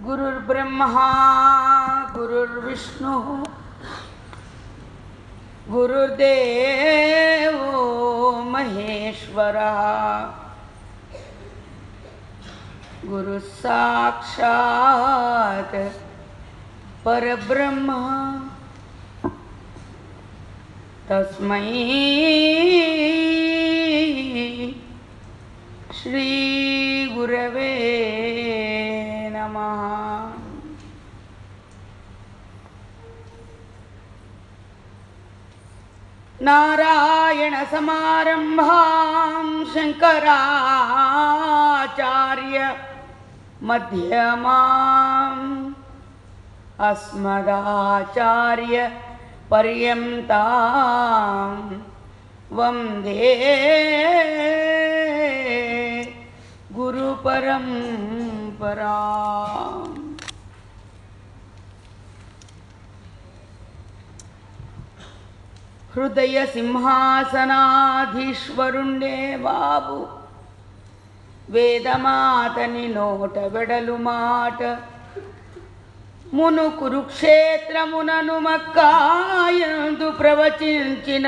गुरुर्ब्रह्मा गुरुर्विष्णुः गुरुर्देवो महेश्वरः गुरुसाक्षात् परब्रह्म तस्मै श्री गुरवे नमः। नारायण समारंभां शंकराचार्य मध्यमाम् अस्मदाचार्य पर्यन्तां वन्दे गुरुपरंपराम्। हृदय सिंहासनाधीश्वरुंडे बाबु वेदमातनि नोट వెడలు మాట మును కురుక్షేత్రమునను మక్కాయందు ప్రవచించిన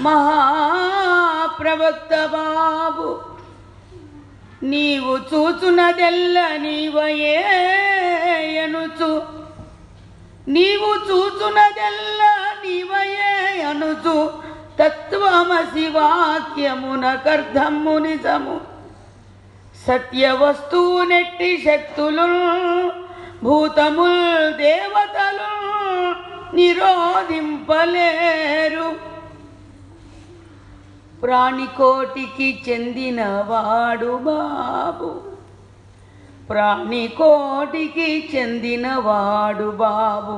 మహాప్రవక్త బాబు నీవు చూచునదెల్ల నీవయే అనుచు నీవు చూచునదెల్ల నీవయే అనుచు తత్వమసి వాక్యమునకర్ధము నిజము సత్య వస్తువు నెట్టి శక్తులు భూతముల్ దేవతలు నిరోధింపలేరు. ప్రాణికోటికి చెందినవాడు బాబు ప్రాణికోటికి చెందినవాడు బాబు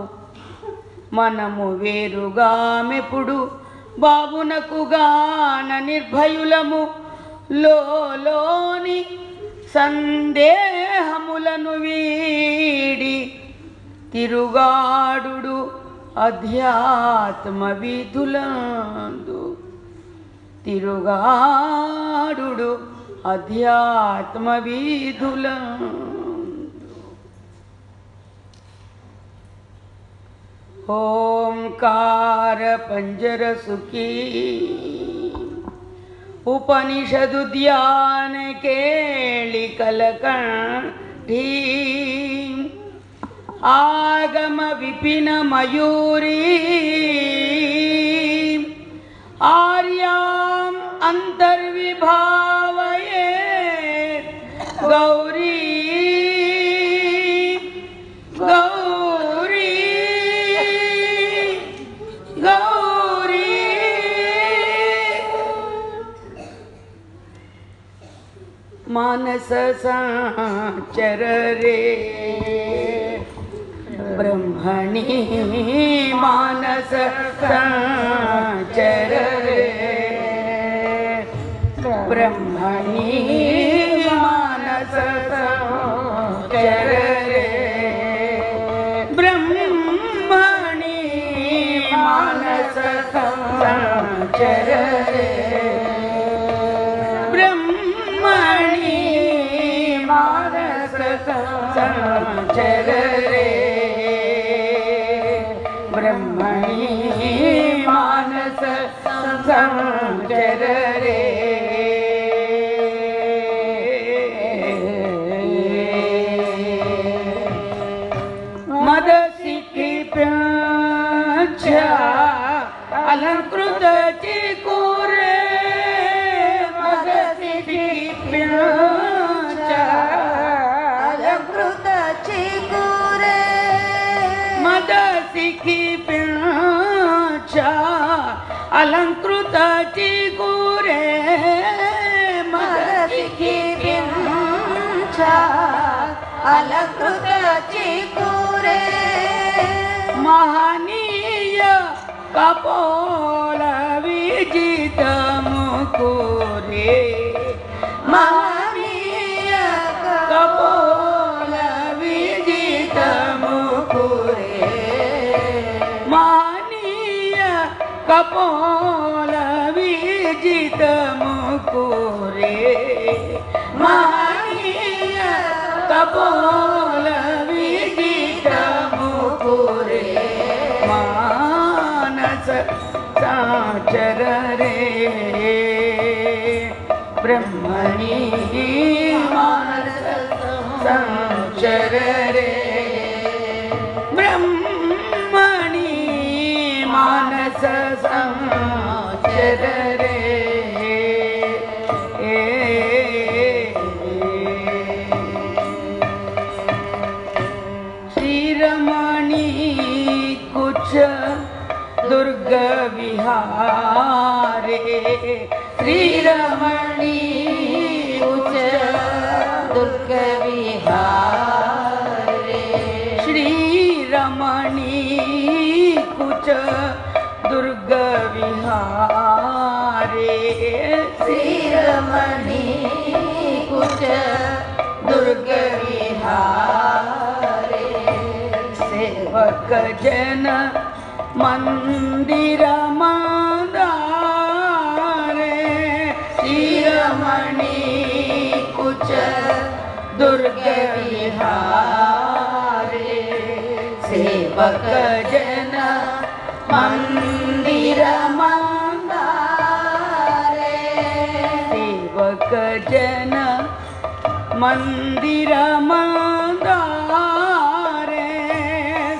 మనము వేరుగా మెప్పుడు బాబునకు గాన నిర్భయులము లోని సందేహములను వీడి తిరుగాడు అధ్యాత్మ విధులందు తిరుగాడు అధ్యాత్మ విధులందు. ఓంకార పంజర సుఖీ उपनिषदु ध्यान केळि कलकंठी आगम विपिन मयूरी आर्यां अंतर्विभावये गौरी गौरी गौरी मानस संचर रे ब्रह्मणि मानस संचर रे ब्रह्मणि मानस संचर रे ब्रह्मणि मानस संचर रे मानस संचर रे ब्रह्मणि मानस संचर रे मदसिखि प्याच अलंकृत चिकुरे मदसिखि प्याच मदसिखि प्याच अलंकृत चिकुरे मदसिखि प्याच अलंकृत चिकुरे महनीय कपोल विजित मुकुरे महनीय कपोल विजित मुकुरे महनीय कपोल विजित मुकुरे महनीय कपोल ब्रह्मणि मानस संचर रे ब्रह्मणि मानस संचर रे श्रीरमणी कुछ दुर्ग विहारे श्रीरमणी कुछ दुर्ग विहारे श्रीरमणी कुछ दुर्ग विहारे श्रीरमणी कुछ दुर्ग विहारे सेवक जन मंदिर मंदारे श्रीरमणी कुछ दुर्ग विहारे सेवक जन मंदिर मंदारे सेवक जन मंदिर मंदारे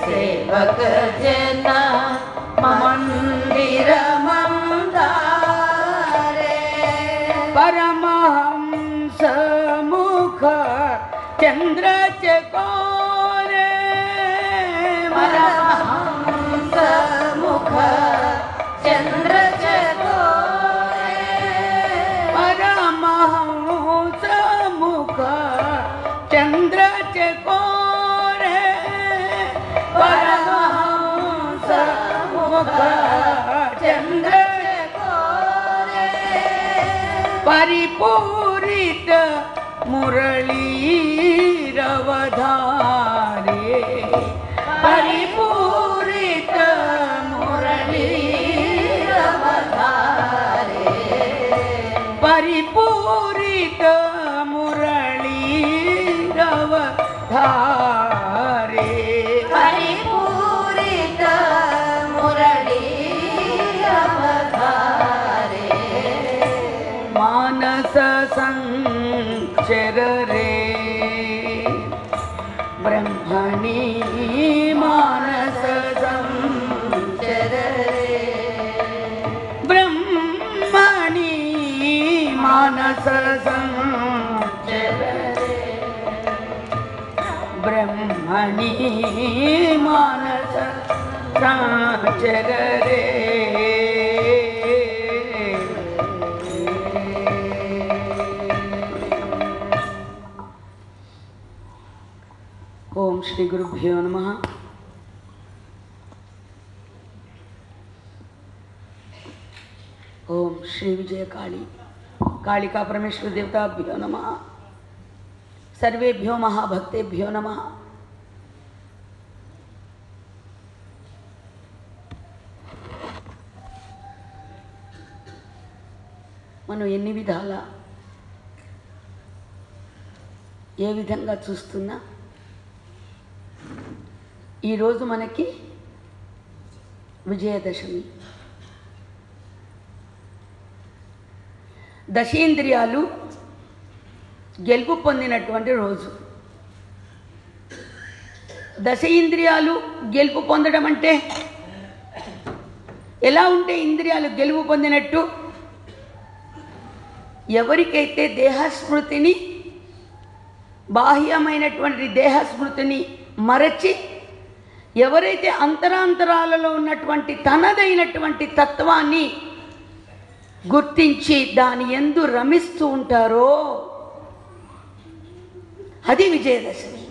सेवक जन मंदिर मंदारे परमहंस मुख चंद्र चकोरे परमहंस मुख चंद्र चकोरे परमहंस मुख चंद्र चकोरे परमहंस मुख चंद्र चकोरे परिपूरित मुरली रवधारे परिपूरित मुरली रवधारे परिपूरित मुरली रवधारे परिपूरित मुरली रवधारे मानस संचर रे ब्रह्मणि मानस संचर रे ब्रह्मणि मानस संचर रे ब्रह्मणि मानस संचर रे ओम श्री गुरुभ्यो नमः। ओम श्री विजय काली कालिका परमेश्वर देवताभ्यो नमः। सर्वेभ्यो महाभक्तेभ्यो नमः। మనం ఎన్ని విధాల ఏ విధంగా చూస్తున్నా ఈరోజు మనకి విజయదశమి. దశేంద్రియాలు గెలుపు పొందినటువంటి రోజు. దశేంద్రియాలు గెలుపు పొందడం అంటే ఎలా ఉంటే ఇంద్రియాలు గెలుపు పొందినట్టు, ఎవరికైతే దేహస్మృతిని బాహ్యమైనటువంటి దేహస్మృతిని మరచి ఎవరైతే అంతరాంతరాలలో ఉన్నటువంటి తనదైనటువంటి తత్వాన్ని గుర్తించి దాని యందు రమిస్తూ ఉంటారో అది విజయదశమి.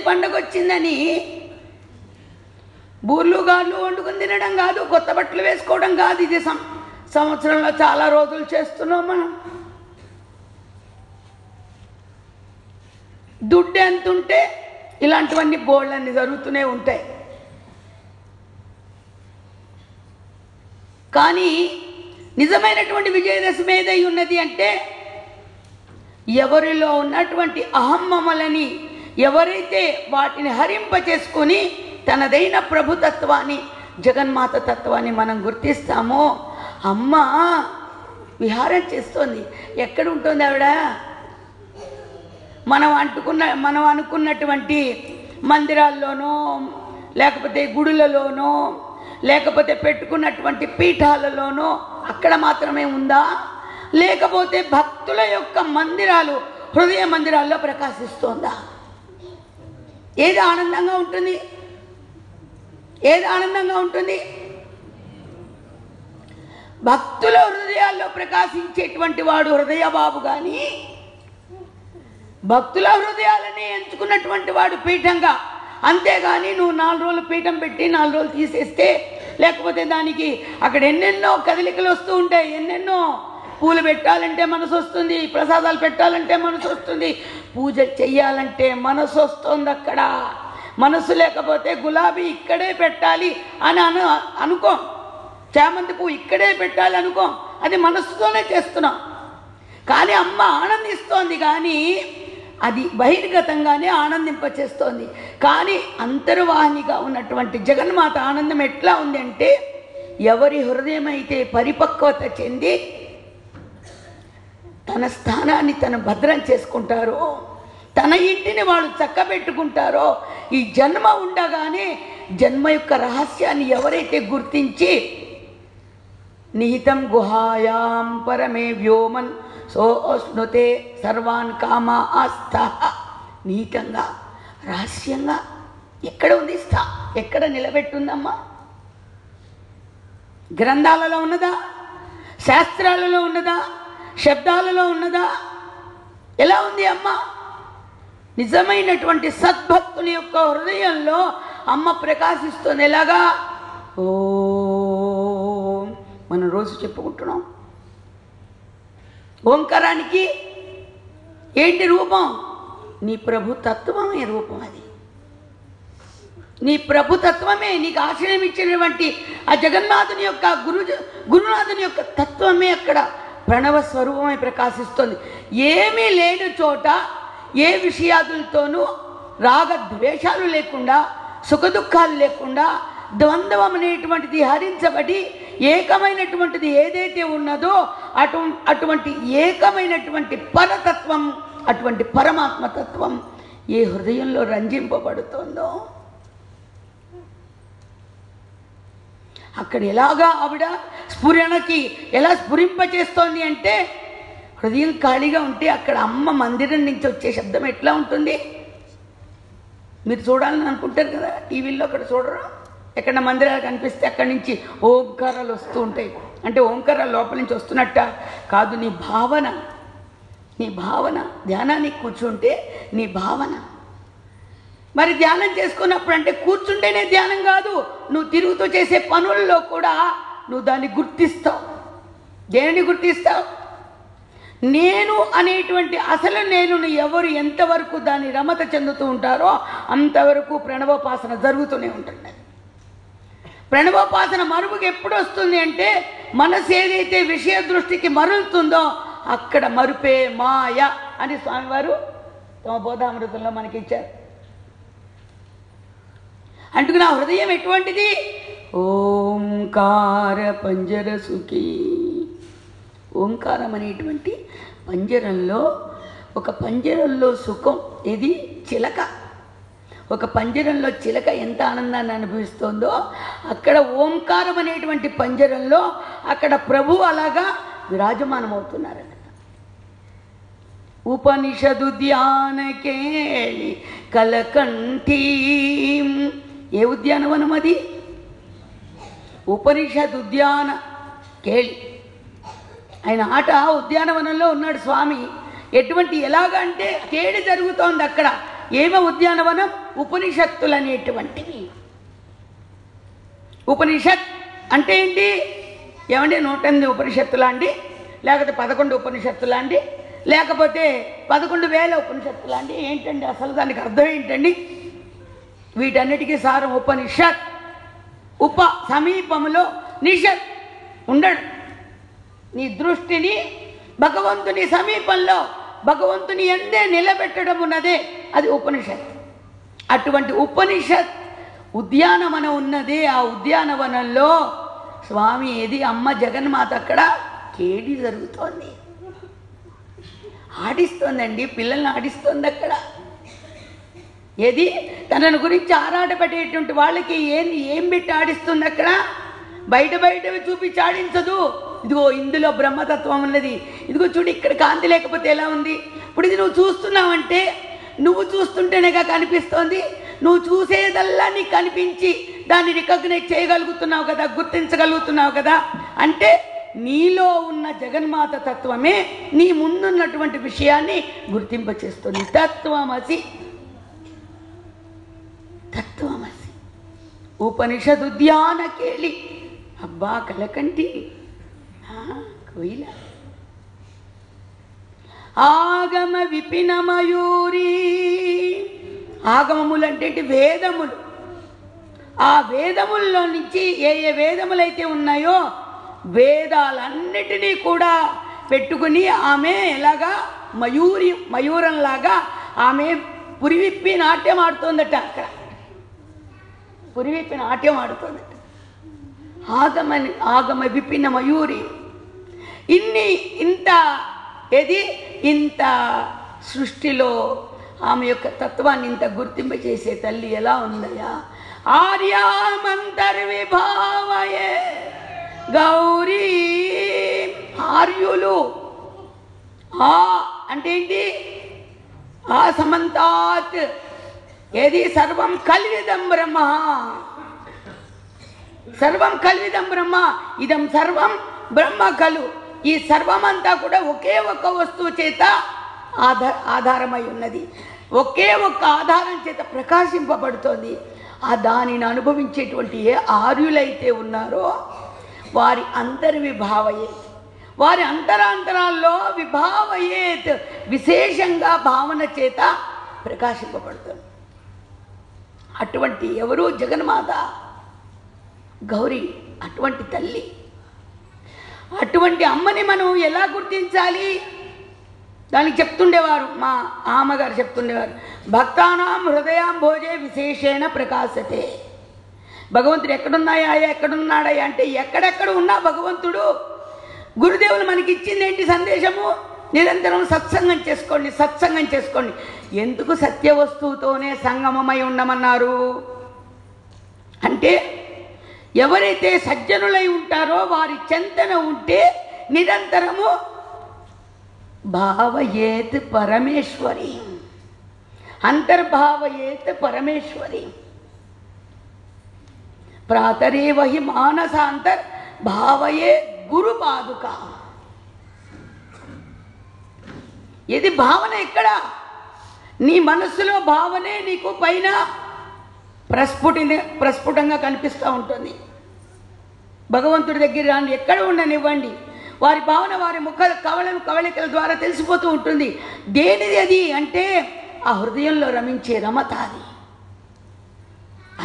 పండగొచ్చిందని బూర్లు గాళ్ళు వండుకొని తినడం కాదు, కొత్త బట్టలు వేసుకోవడం కాదు. ఇది సంవత్సరంలో చాలా రోజులు చేస్తున్నాం మనం. దుడ్డు ఎంత ఉంటే ఇలాంటివన్నీ బోళ్ళన్నీ జరుగుతూనే ఉంటాయి. కానీ నిజమైనటువంటి విజయదశమి ఏదై ఉన్నది అంటే ఎవరిలో ఉన్నటువంటి అహమ్మమలని ఎవరైతే వాటిని హరింపచేసుకొని తనదైన ప్రభుతత్వాన్ని జగన్మాత తత్వాన్ని మనం గుర్తిస్తామో, అమ్మ విహారం చేస్తోంది. ఎక్కడ ఉంటుంది ఆవిడ? మనం అనుకున్నటువంటి మందిరాల్లోనో, లేకపోతే గుడులలోనో, లేకపోతే పెట్టుకున్నటువంటి పీఠాలలోనో అక్కడ మాత్రమే ఉందా? లేకపోతే భక్తుల యొక్క మందిరాలు, హృదయ మందిరాల్లో ప్రకాశిస్తోందా? ఏది ఆనందంగా ఉంటుంది? ఏది ఆనందంగా ఉంటుంది? భక్తుల హృదయాల్లో ప్రకాశించేటువంటి వాడు హృదయ బాబు. కానీ భక్తుల హృదయాలని ఎంచుకున్నటువంటి వాడు పీఠంగా. అంతేగాని నువ్వు 4 రోజులు పీఠం పెట్టి 4 రోజులు తీసేస్తే, లేకపోతే దానికి అక్కడ ఎన్నెన్నో కదలికలు వస్తూ ఉంటాయి. ఎన్నెన్నో పూలు పెట్టాలంటే మనసు వస్తుంది, ప్రసాదాలు పెట్టాలంటే మనసు వస్తుంది, పూజ చెయ్యాలంటే మనసు వస్తుంది. అక్కడ మనసు లేకపోతే గులాబీ ఇక్కడే పెట్టాలి అని అనుకో, చామంతి పువ్వు ఇక్కడే పెట్టాలి అనుకో, అది మనసుతోనే చేస్తున్నాం. కానీ అమ్మ ఆనందిస్తోంది, కానీ అది బహిర్గతంగానే ఆనందింపచేస్తోంది. కానీ అంతర్వాహినిగా ఉన్నటువంటి జగన్మాత ఆనందం ఎట్లా ఉంది అంటే, ఎవరి హృదయం అయితే పరిపక్వత చెంది తన స్థానాన్ని తను భద్రం చేసుకుంటారో, తన ఇంటిని వాళ్ళు చక్కబెట్టుకుంటారో, ఈ జన్మ ఉండగానే జన్మ యొక్క రహస్యాన్ని ఎవరైతే గుర్తించి నిహితం గుహాయాం పరమే వ్యోమన్ సోష్ణుతే సర్వాన్ కామా ఆస్థ, నీతంగా రహస్యంగా ఎక్కడ ఉంది స్థా, ఎక్కడ నిలబెట్టుందమ్మా? గ్రంథాలలో ఉన్నదా? శాస్త్రాలలో ఉన్నదా? శబ్దాలలో ఉన్నదా? ఎలా ఉంది అమ్మ? నిజమైనటువంటి సద్భక్తుని యొక్క హృదయంలో అమ్మ ప్రకాశిస్తుంది. ఎలాగా? ఓ మనం రోజు చెప్పుకుంటున్నాం. ఓంకారానికి ఏంటి రూపం? నీ ప్రభుతత్వమే రూపం. అది నీ ప్రభుతత్వమే, నీకు ఆశ్రయం ఇచ్చినటువంటి ఆ జగన్నాథుని యొక్క గురునాథుని యొక్క తత్వమే అక్కడ ప్రణవ స్వరూపమై ప్రకాశిస్తుంది. ఏమీ లేని చోట ఏ విషయాదులతోనూ రాగద్వేషాలు లేకుండా, సుఖదుఖాలు లేకుండా, ద్వంద్వం అనేటువంటిది హరించబడి ఏకమైనటువంటిది ఏదైతే ఉన్నదో అటువంటి ఏకమైనటువంటి పరతత్వం, అటువంటి పరమాత్మతత్వం ఏ హృదయంలో రంజింపబడుతుందో అక్కడ ఎలాగా ఆవిడ స్ఫురణకి ఎలా స్ఫురింపచేస్తోంది అంటే, హృదయం ఖాళీగా ఉంటే అక్కడ అమ్మ మందిరం నుంచి వచ్చే శబ్దం ఎట్లా ఉంటుంది? మీరు చూడాలని అనుకుంటారు కదా, టీవీల్లో అక్కడ చూడరు. ఎక్కడ మందిరాలు కనిపిస్తే అక్కడి నుంచి ఓంకారాలు వస్తూ ఉంటాయి. అంటే ఓంకారాలు లోపల నుంచి వస్తున్నట్ట కాదు, నీ భావన. నీ భావన ధ్యానానికి కూర్చుంటే నీ భావన. మరి ధ్యానం చేసుకున్నప్పుడు అంటే కూర్చుంటేనే ధ్యానం కాదు, నువ్వు తిరుగుతూ చేసే పనుల్లో కూడా నువ్వు దాన్ని గుర్తిస్తావు. దేనిని గుర్తిస్తావు? నేను అనేటువంటి అసలు నేను ఎవరు ఎంతవరకు దాన్ని రమత చెందుతూ ఉంటారో అంతవరకు ప్రణవోపాసన జరుగుతూనే ఉంటుంది. ప్రణవోపాసన మరుపుకి ఎప్పుడు వస్తుంది అంటే, మనసు ఏదైతే విషయ దృష్టికి మరులుతుందో అక్కడ మరుపే మాయ అని స్వామివారు తమ బోధామృతంలో మనకి ఇచ్చారు. అందుకు నా హృదయం ఎటువంటిది? ఓంకార పంజర సుఖీ. ఓంకారం అనేటువంటి పంజరంలో, ఒక పంజరంలో సుఖం ఏది? చిలక. ఒక పంజరంలో చిలక ఎంత ఆనందాన్ని అనుభవిస్తోందో అక్కడ ఓంకారం అనేటువంటి పంజరంలో అక్కడ ప్రభు అలాగా విరాజమానమవుతున్నారట. ఉపనిషదు ధ్యాన కేళి కలకంఠీ. ఏ ఉద్యానవనం అది? ఉపనిషద్ ఉద్యాన కేళి. ఆయన ఆట ఉద్యానవనంలో ఉన్నాడు స్వామి. ఎటువంటి ఎలాగంటే కేళి జరుగుతోంది అక్కడ. ఏమో ఉద్యానవనం? ఉపనిషత్తులు అనేటువంటివి. ఉపనిషత్ అంటే ఏంటి? ఏమంటే 108 ఉపనిషత్తులా అండి, లేకపోతే 11 ఉపనిషత్తులా అండి, లేకపోతే 11,000 ఉపనిషత్తులా అండి? ఏంటండి అసలు దానికి అర్థం ఏంటండి? వీటన్నిటికీ సారం ఉపనిషత్. ఉప సమీపంలో, నిషత్ ఉండడు. నీ దృష్టిని భగవంతుని సమీపంలో, భగవంతుని ఎందే నిలబెట్టడం ఉన్నదే అది ఉపనిషత్. అటువంటి ఉపనిషత్ ఉద్యానవనం ఉన్నదే. ఆ ఉద్యానవనంలో స్వామి ఏది? అమ్మ జగన్మాత అక్కడ కేడి జరుగుతోంది. ఆడిస్తోందండి, పిల్లల్ని ఆడిస్తోంది అక్కడ. ఏది తనను గురించి ఆరాటపడేటువంటి వాళ్ళకి ఏం పెట్టి ఆడిస్తుంది అక్కడ? బయటవి చూపించి ఆడించదు. ఇదిగో ఇందులో బ్రహ్మతత్వం ఉన్నది, ఇదిగో చూడు ఇక్కడ కాంతి లేకపోతే ఎలా ఉంది. ఇప్పుడు ఇది నువ్వు చూస్తున్నావంటే నువ్వు చూస్తుంటేనేగా కనిపిస్తోంది. నువ్వు చూసేదల్లా నీకు కనిపించి దాన్ని రికగ్నైజ్ చేయగలుగుతున్నావు కదా, గుర్తించగలుగుతున్నావు కదా. అంటే నీలో ఉన్న జగన్మాత తత్వమే నీ ముందున్నటువంటి విషయాన్ని గుర్తింపచేస్తుంది. తత్వమసి, తత్వమసి. ఉపనిషదు ధ్యాన కేళి. అబ్బా కలకంటి కోయిల. ఆగమ విపిన మయూరి. ఆగమములంటే వేదములు. ఆ వేదముల్లో నుంచి ఏ ఏ వేదములైతే ఉన్నాయో వేదాలన్నిటినీ కూడా పెట్టుకుని ఆమె ఎలాగా మయూరంలాగా ఆమె పురివిప్పి నాట్యం ఆడుతోందట. అక్కడ పురివిప్పి నాట్యం ఆడుతోందట. ఆగమ విపిన మయూరి. ఇంత సృష్టిలో ఆమె యొక్క తత్వాన్ని ఇంత గుర్తింపచేసే తల్లి ఎలా ఉందయా? ఆర్యామంతర్విభావయే గౌరీ. ఆర్యులు. ఆ అంటే ఏంటి? ఆ సమంతాత్. ఏది? సర్వం కల్విదం బ్రహ్మ. సర్వం కల్విదం బ్రహ్మ. ఇదం సర్వం బ్రహ్మ కలు. ఈ సర్వమంతా కూడా ఒకే ఒక్క వస్తువు చేత ఆధారమై ఉన్నది. ఒకే ఒక్క ఆధారం చేత ప్రకాశింపబడుతోంది. ఆ దానిని అనుభవించేటువంటి ఏ ఆర్యులైతే ఉన్నారో వారి అంతర్విభావయేత్, వారి అంతరాంతరాల్లో విభావయేత్, విశేషంగా భావన చేత ప్రకాశింపబడుతుంది. అటువంటి ఎవరు? జగన్మాత గౌరీ. అటువంటి తల్లి, అటువంటి అమ్మని మనం ఎలా గుర్తించాలి? దానికి చెప్తుండేవారు, మా అమ్మగారు చెప్తుండేవారు, భక్తానాం హృదయాం భోజే విశేషేణ ప్రకాశతే. భగవంతుడు ఎక్కడున్నాడయ్యా అంటే ఎక్కడెక్కడ ఉన్నా భగవంతుడు. గురుదేవులు మనకి ఇచ్చింది ఏంటి సందేశము? నిరంతరం సత్సంగం చేసుకోండి, సత్సంగం చేసుకోండి. ఎందుకు సత్య వస్తువుతోనే సంగమమై ఉండమన్నారు అంటే, ఎవరైతే సజ్జనులై ఉంటారో వారి చెంతన ఉంటే నిరంతరము భావయేత్ పరమేశ్వరి, అంతర్భావయేత్ పరమేశ్వరి. ప్రాతరేవ హి మానసాంతర్ భావయే గురు పాదుక. ఇది భావన ఎక్కడ? నీ మనస్సులో భావనే నీకు పైన ప్రస్ఫుటంగా కనిపిస్తూ ఉంటుంది. భగవంతుడి దగ్గర రాండి, ఎక్కడ ఉండనివ్వండి, వారి భావన వారి కవళికల ద్వారా తెలిసిపోతూ ఉంటుంది. దేనిది అది అంటే ఆ హృదయంలో రమించే రమత అది.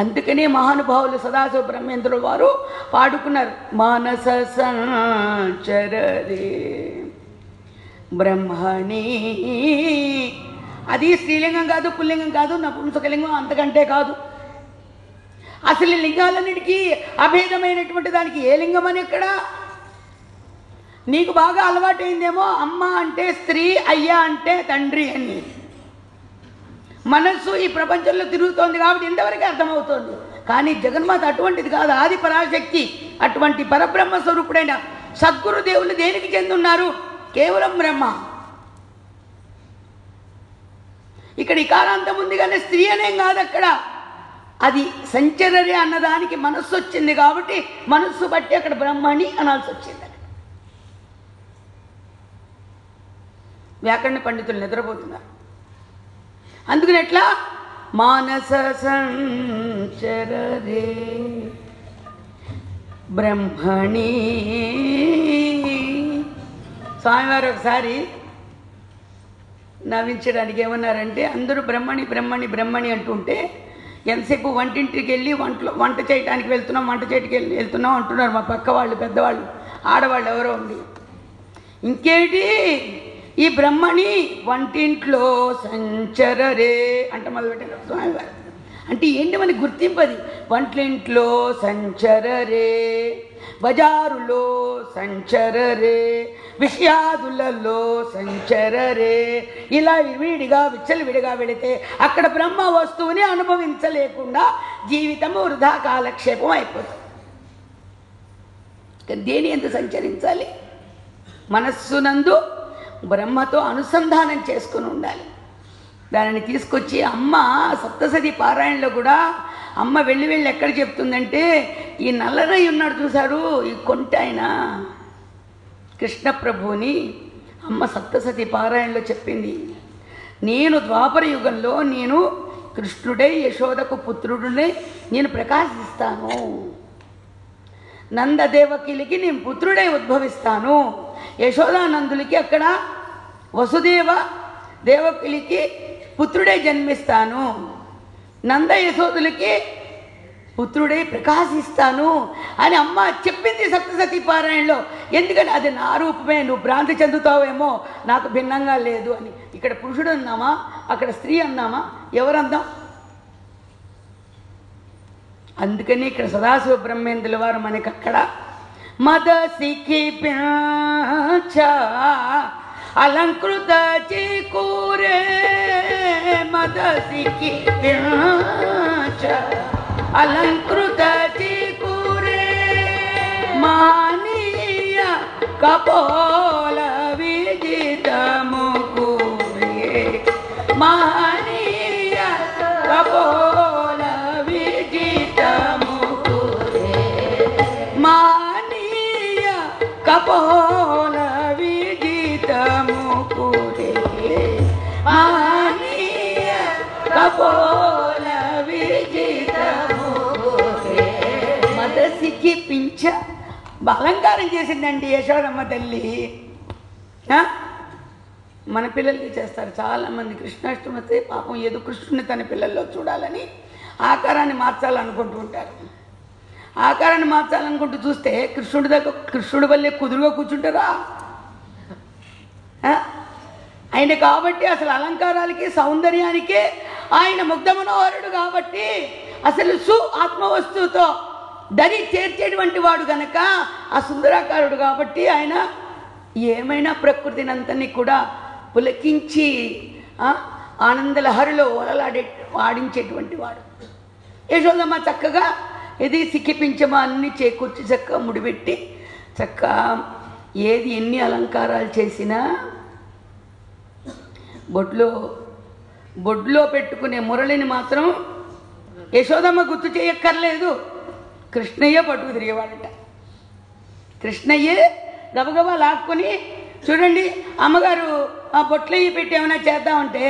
అందుకనే మహానుభావులు సదాశివ బ్రహ్మేంద్రుల వారు పాడుకున్నారు, మానస సంచరరే బ్రహ్మణి. అది స్త్రీలింగం కాదు, పుల్లింగం కాదు, నపుంసకలింగం అంతకంటే కాదు. అసలు లింగాలన్నిటికీ అభేదమైనటువంటి దానికి ఏ లింగం అని ఎక్కడ? నీకు బాగా అలవాటైందేమో అమ్మ అంటే స్త్రీ, అయ్యా అంటే తండ్రి అని. మనస్సు ఈ ప్రపంచంలో తిరుగుతోంది కాబట్టి ఇంతవరకు అర్థమవుతోంది. కానీ జగన్మాత అటువంటిది కాదు, ఆది పరాశక్తి. అటువంటి పరబ్రహ్మ స్వరూపుడైన సద్గురుదేవులు దేనికి చెందున్నారు? కేవలం బ్రహ్మ. ఇక్కడ ఇకారాంతం ఉంది కానీ స్త్రీ అనేం కాదు అక్కడ. అది సంచరరే అన్నదానికి మనస్సు వచ్చింది కాబట్టి మనస్సు బట్టి అక్కడ బ్రహ్మణి అనాల్సి వచ్చింది. వ్యాకరణ పండితులు నిద్రపోతున్నారు. అందుకని ఎట్లా? మానస సంచరరే బ్రహ్మణి. స్వామివారు ఒకసారి నవ్వించడానికి ఏమన్నారంటే, అందరూ బ్రహ్మణి బ్రహ్మణి బ్రహ్మణి అంటుంటే ఎంతసేపు వంటింటికి వెళ్ళి వంట చేయడానికి వెళ్తున్నాం అంటున్నారు మా పక్క వాళ్ళు, పెద్దవాళ్ళు, ఆడవాళ్ళు ఎవరో ఉంది. ఇంకేంటి ఈ బ్రహ్మణి వంటింట్లో సంచరరే అంట మొదలుపెట్టారు స్వామివారు. అంటే ఏంటి మనకి గుర్తింపది. వంటింట్లో సంచరరే, బజారులో సంచరరే, విషయాదులలో సంచరరే, ఇలా విడిగా విచ్చలవిడిగా వెళితే అక్కడ బ్రహ్మ వస్తువుని అనుభవించలేకుండా జీవితం వృధా కాలక్షేపం అయిపోతుంది. దేని ఎంత సంచరించాలి? మనస్సునందు బ్రహ్మతో అనుసంధానం చేసుకుని ఉండాలి. దానిని తీసుకొచ్చి అమ్మ సప్తసతి పారాయణలో కూడా అమ్మ వెళ్ళి ఎక్కడ చెప్తుందంటే, ఈ నల్లరై ఉన్నాడు చూశారు, ఈ కొంట ఆయన కృష్ణప్రభుని అమ్మ సప్తసతి పారాయణలో చెప్పింది. నేను ద్వాపర యుగంలో నేను కృష్ణుడై యశోదకు పుత్రుడునై నేను ప్రకాశిస్తాను. నందదేవకిలికి నేను పుత్రుడై ఉద్భవిస్తాను. యశోదానందులకి అక్కడ వసుదేవ దేవకిలికి పుత్రుడై జన్మిస్తాను. నంద యశోదులకి పుత్రుడై ప్రకాశిస్తాను అని అమ్మ చెప్పింది సప్తసతి పారాయణలో. ఎందుకంటే అది నా రూపమే, నువ్వు భ్రాంతి చెందుతావేమో, నాకు భిన్నంగా లేదు అని. ఇక్కడ పురుషుడు అన్నామా, అక్కడ స్త్రీ అన్నామా, ఎవరందాం? అందుకని ఇక్కడ సదాశివ బ్రహ్మేంద్రుల వారు మనకి అక్కడ మదసికి ప్యాచ అలంకృత చీకూరే, మదసికి ప్యాచ అలంకృత చీకూరే, మానీయ కపోల విజితము కూరే, మానీయ కపోల విజితము కూరే, మానీయ కపోల విజితము కూరే, మానీయ కపోల విజితము కూరే. మదసికి పింఛ అలంకారం చేసిందండి యశోదమ్మ తల్లి. మన పిల్లలకి చేస్తారు చాలామంది. కృష్ణాష్టమి వస్తే పాపం ఏదో కృష్ణుని తన పిల్లల్లో చూడాలని ఆకారాన్ని మార్చాలనుకుంటూ ఉంటారు. ఆకారాన్ని మార్చాలనుకుంటూ చూస్తే కృష్ణుడి వల్లే కుదురుగా కూర్చుంటారా ఆయన? కాబట్టి అసలు అలంకారాలకి సౌందర్యానికి ఆయన ముగ్ధ మనోహరుడు కాబట్టి అసలు ఆత్మవస్తువుతో దరి చేర్చేటువంటి వాడు గనక ఆ సుందరాకారుడు కాబట్టి ఆయన ఏమైనా ప్రకృతినంతని కూడా పులకించి ఆనందలహరిలో ఆడించేటువంటి వాడు. యశోదమ్మ చక్కగా ఇది సిక్కిపించమా అన్ని చేకూర్చి చక్కగా ముడిపెట్టి చక్కగా ఏది ఎన్ని అలంకారాలు చేసినా బొడ్లో పెట్టుకునే మురళిని మాత్రం యశోదమ్మ గుర్తు చేయక్కర్లేదు, కృష్ణయ్య పట్టుకు తిరిగేవాడట. కృష్ణయ్యే గబగబా లాక్కుని చూడండి అమ్మగారు ఆ బొట్లయ్యి పెట్టి ఏమైనా చేద్దామంటే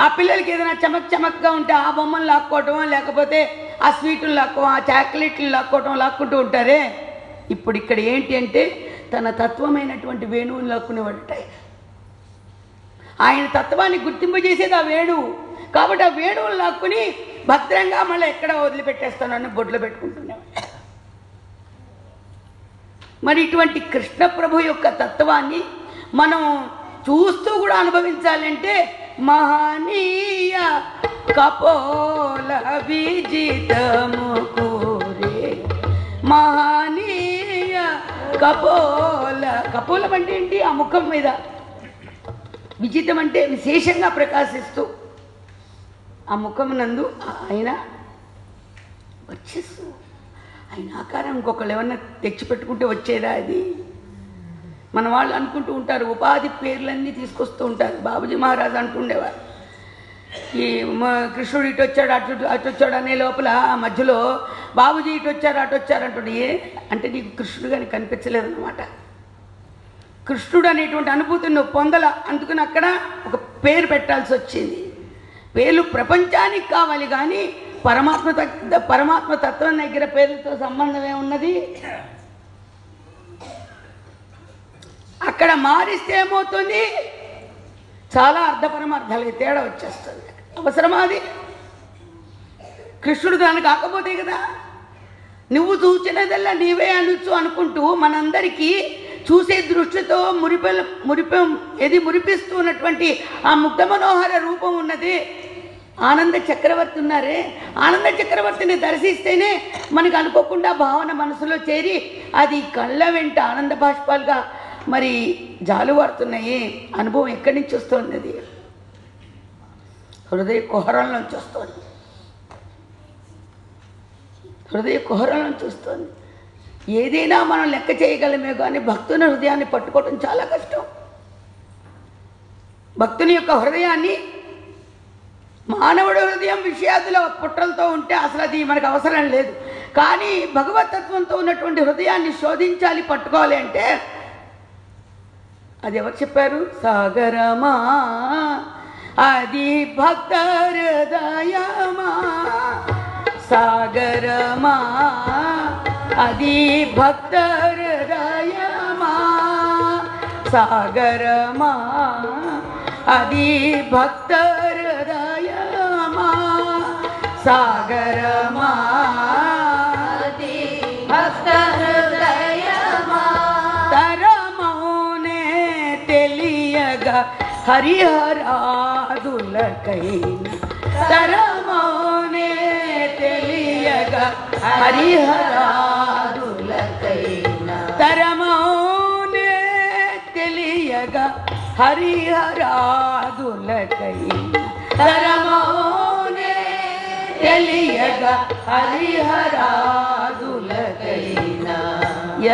ఆ పిల్లలకి ఏదైనా చమక్గా ఉంటే ఆ బొమ్మలు లాక్కోవటం, లేకపోతే ఆ స్వీట్లు లాక్కోవడం, ఆ చాక్లెట్లు లాక్కుంటూ ఉంటారే. ఇప్పుడు ఇక్కడ ఏంటి అంటే తన తత్వమైనటువంటి వేణువుని లాక్కునేవాడట. ఆయన తత్వాన్ని గుర్తింపజేసేది ఆ వేణువు కాబట్టి ఆ వేణువులు లాక్కుని భద్రంగా మళ్ళీ ఎక్కడ వదిలిపెట్టేస్తానని బొడ్లో పెట్టుకుంటున్నాడు. మరి ఇటువంటి కృష్ణ ప్రభు యొక్క తత్వాన్ని మనం చూస్తూ కూడా అనుభవించాలంటే మహనీయ కపోల విజితము కూరే, మహనీయ కపోలం అంటే ఏంటి? ఆ ముఖం మీద విజితం అంటే విశేషంగా ప్రకాశిస్తూ ఆ ముఖమునందు ఆయన వచ్చేస్తూ ఆయన ఆకారం ఇంకొకళ్ళు ఏమన్నా తెచ్చిపెట్టుకుంటే వచ్చేదా? అది మన వాళ్ళు అనుకుంటూ ఉంటారు, ఉపాధి పేర్లన్నీ తీసుకొస్తూ ఉంటారు. బాబుజీ మహారాజ్ అంటుండేవారు, ఈ కృష్ణుడు ఇటు వచ్చాడు అటు వచ్చాడు అనే లోపల ఆ మధ్యలో బాబుజీ ఇటు వచ్చారు అటు వచ్చారు అంటుండే. అంటే నీకు కృష్ణుడు కానీ కనిపించలేదన్నమాట. కృష్ణుడు అనేటువంటి అనుభూతిని నువ్వు పొందల, అందుకని అక్కడ ఒక పేరు పెట్టాల్సి వచ్చింది. పేర్లు ప్రపంచానికి కావాలి కానీ పరమాత్మ తత్వం దగ్గర పేర్లతో సంబంధం ఏమున్నది? అక్కడ మారిస్తే ఏమవుతుంది? చాలా అర్ధపరమార్థాలకి తేడా వచ్చేస్తుంది. అవసరమా అది? కృష్ణుడు దాన్ని కాకపోతే కదా. నువ్వు చూచినదల్లా నీవే అనొచ్చు అనుకుంటూ మనందరికీ చూసే దృష్టితో మురిపిస్తూ ఉన్నటువంటి ఆ ముగ్ధ మనోహర రూపం ఉన్నది. ఆనంద చక్రవర్తి ఉన్నారే, ఆనంద చక్రవర్తిని దర్శిస్తేనే మనకు అనుకోకుండా భావన మనసులో చేరి అది కళ్ళ వెంట ఆనంద బాష్పాలుగా మరి జాలువారుతున్నాయి. అనుభవం ఎక్కడి నుంచి వస్తుంది? అది హృదయ కుహరంలోంచి వస్తుంది. హృదయ కుహరంలోంచి వస్తుంది. ఏదైనా మనం లెక్క చేయగలమే కానీ భక్తుని హృదయాన్ని పట్టుకోవడం చాలా కష్టం. భక్తుని యొక్క హృదయాన్ని, మానవుడి హృదయం విషయాదుల పుట్టలతో ఉంటే అసలు అది మనకు అవసరం లేదు. కానీ భగవతత్వంతో ఉన్నటువంటి హృదయాన్ని శోధించాలి, పట్టుకోవాలి అంటే అది ఎవరు చెప్పారు? సాగరమా అది భక్త హృదయమా, సాగరమా అది భక్త హృదయమా, సాగరమా అది భక్త హృదయమా, సాగరమా అది భక్త హృదయమా. తరమౌనే తెలియగా హరిహరాదులకైన, తరమౌనే తెలియగా హరిహరాదులకైన, తరమౌనే తెలియగా హరిహరాదులకైన, తరమౌనే తెలియగా హరిహరాదులకైన,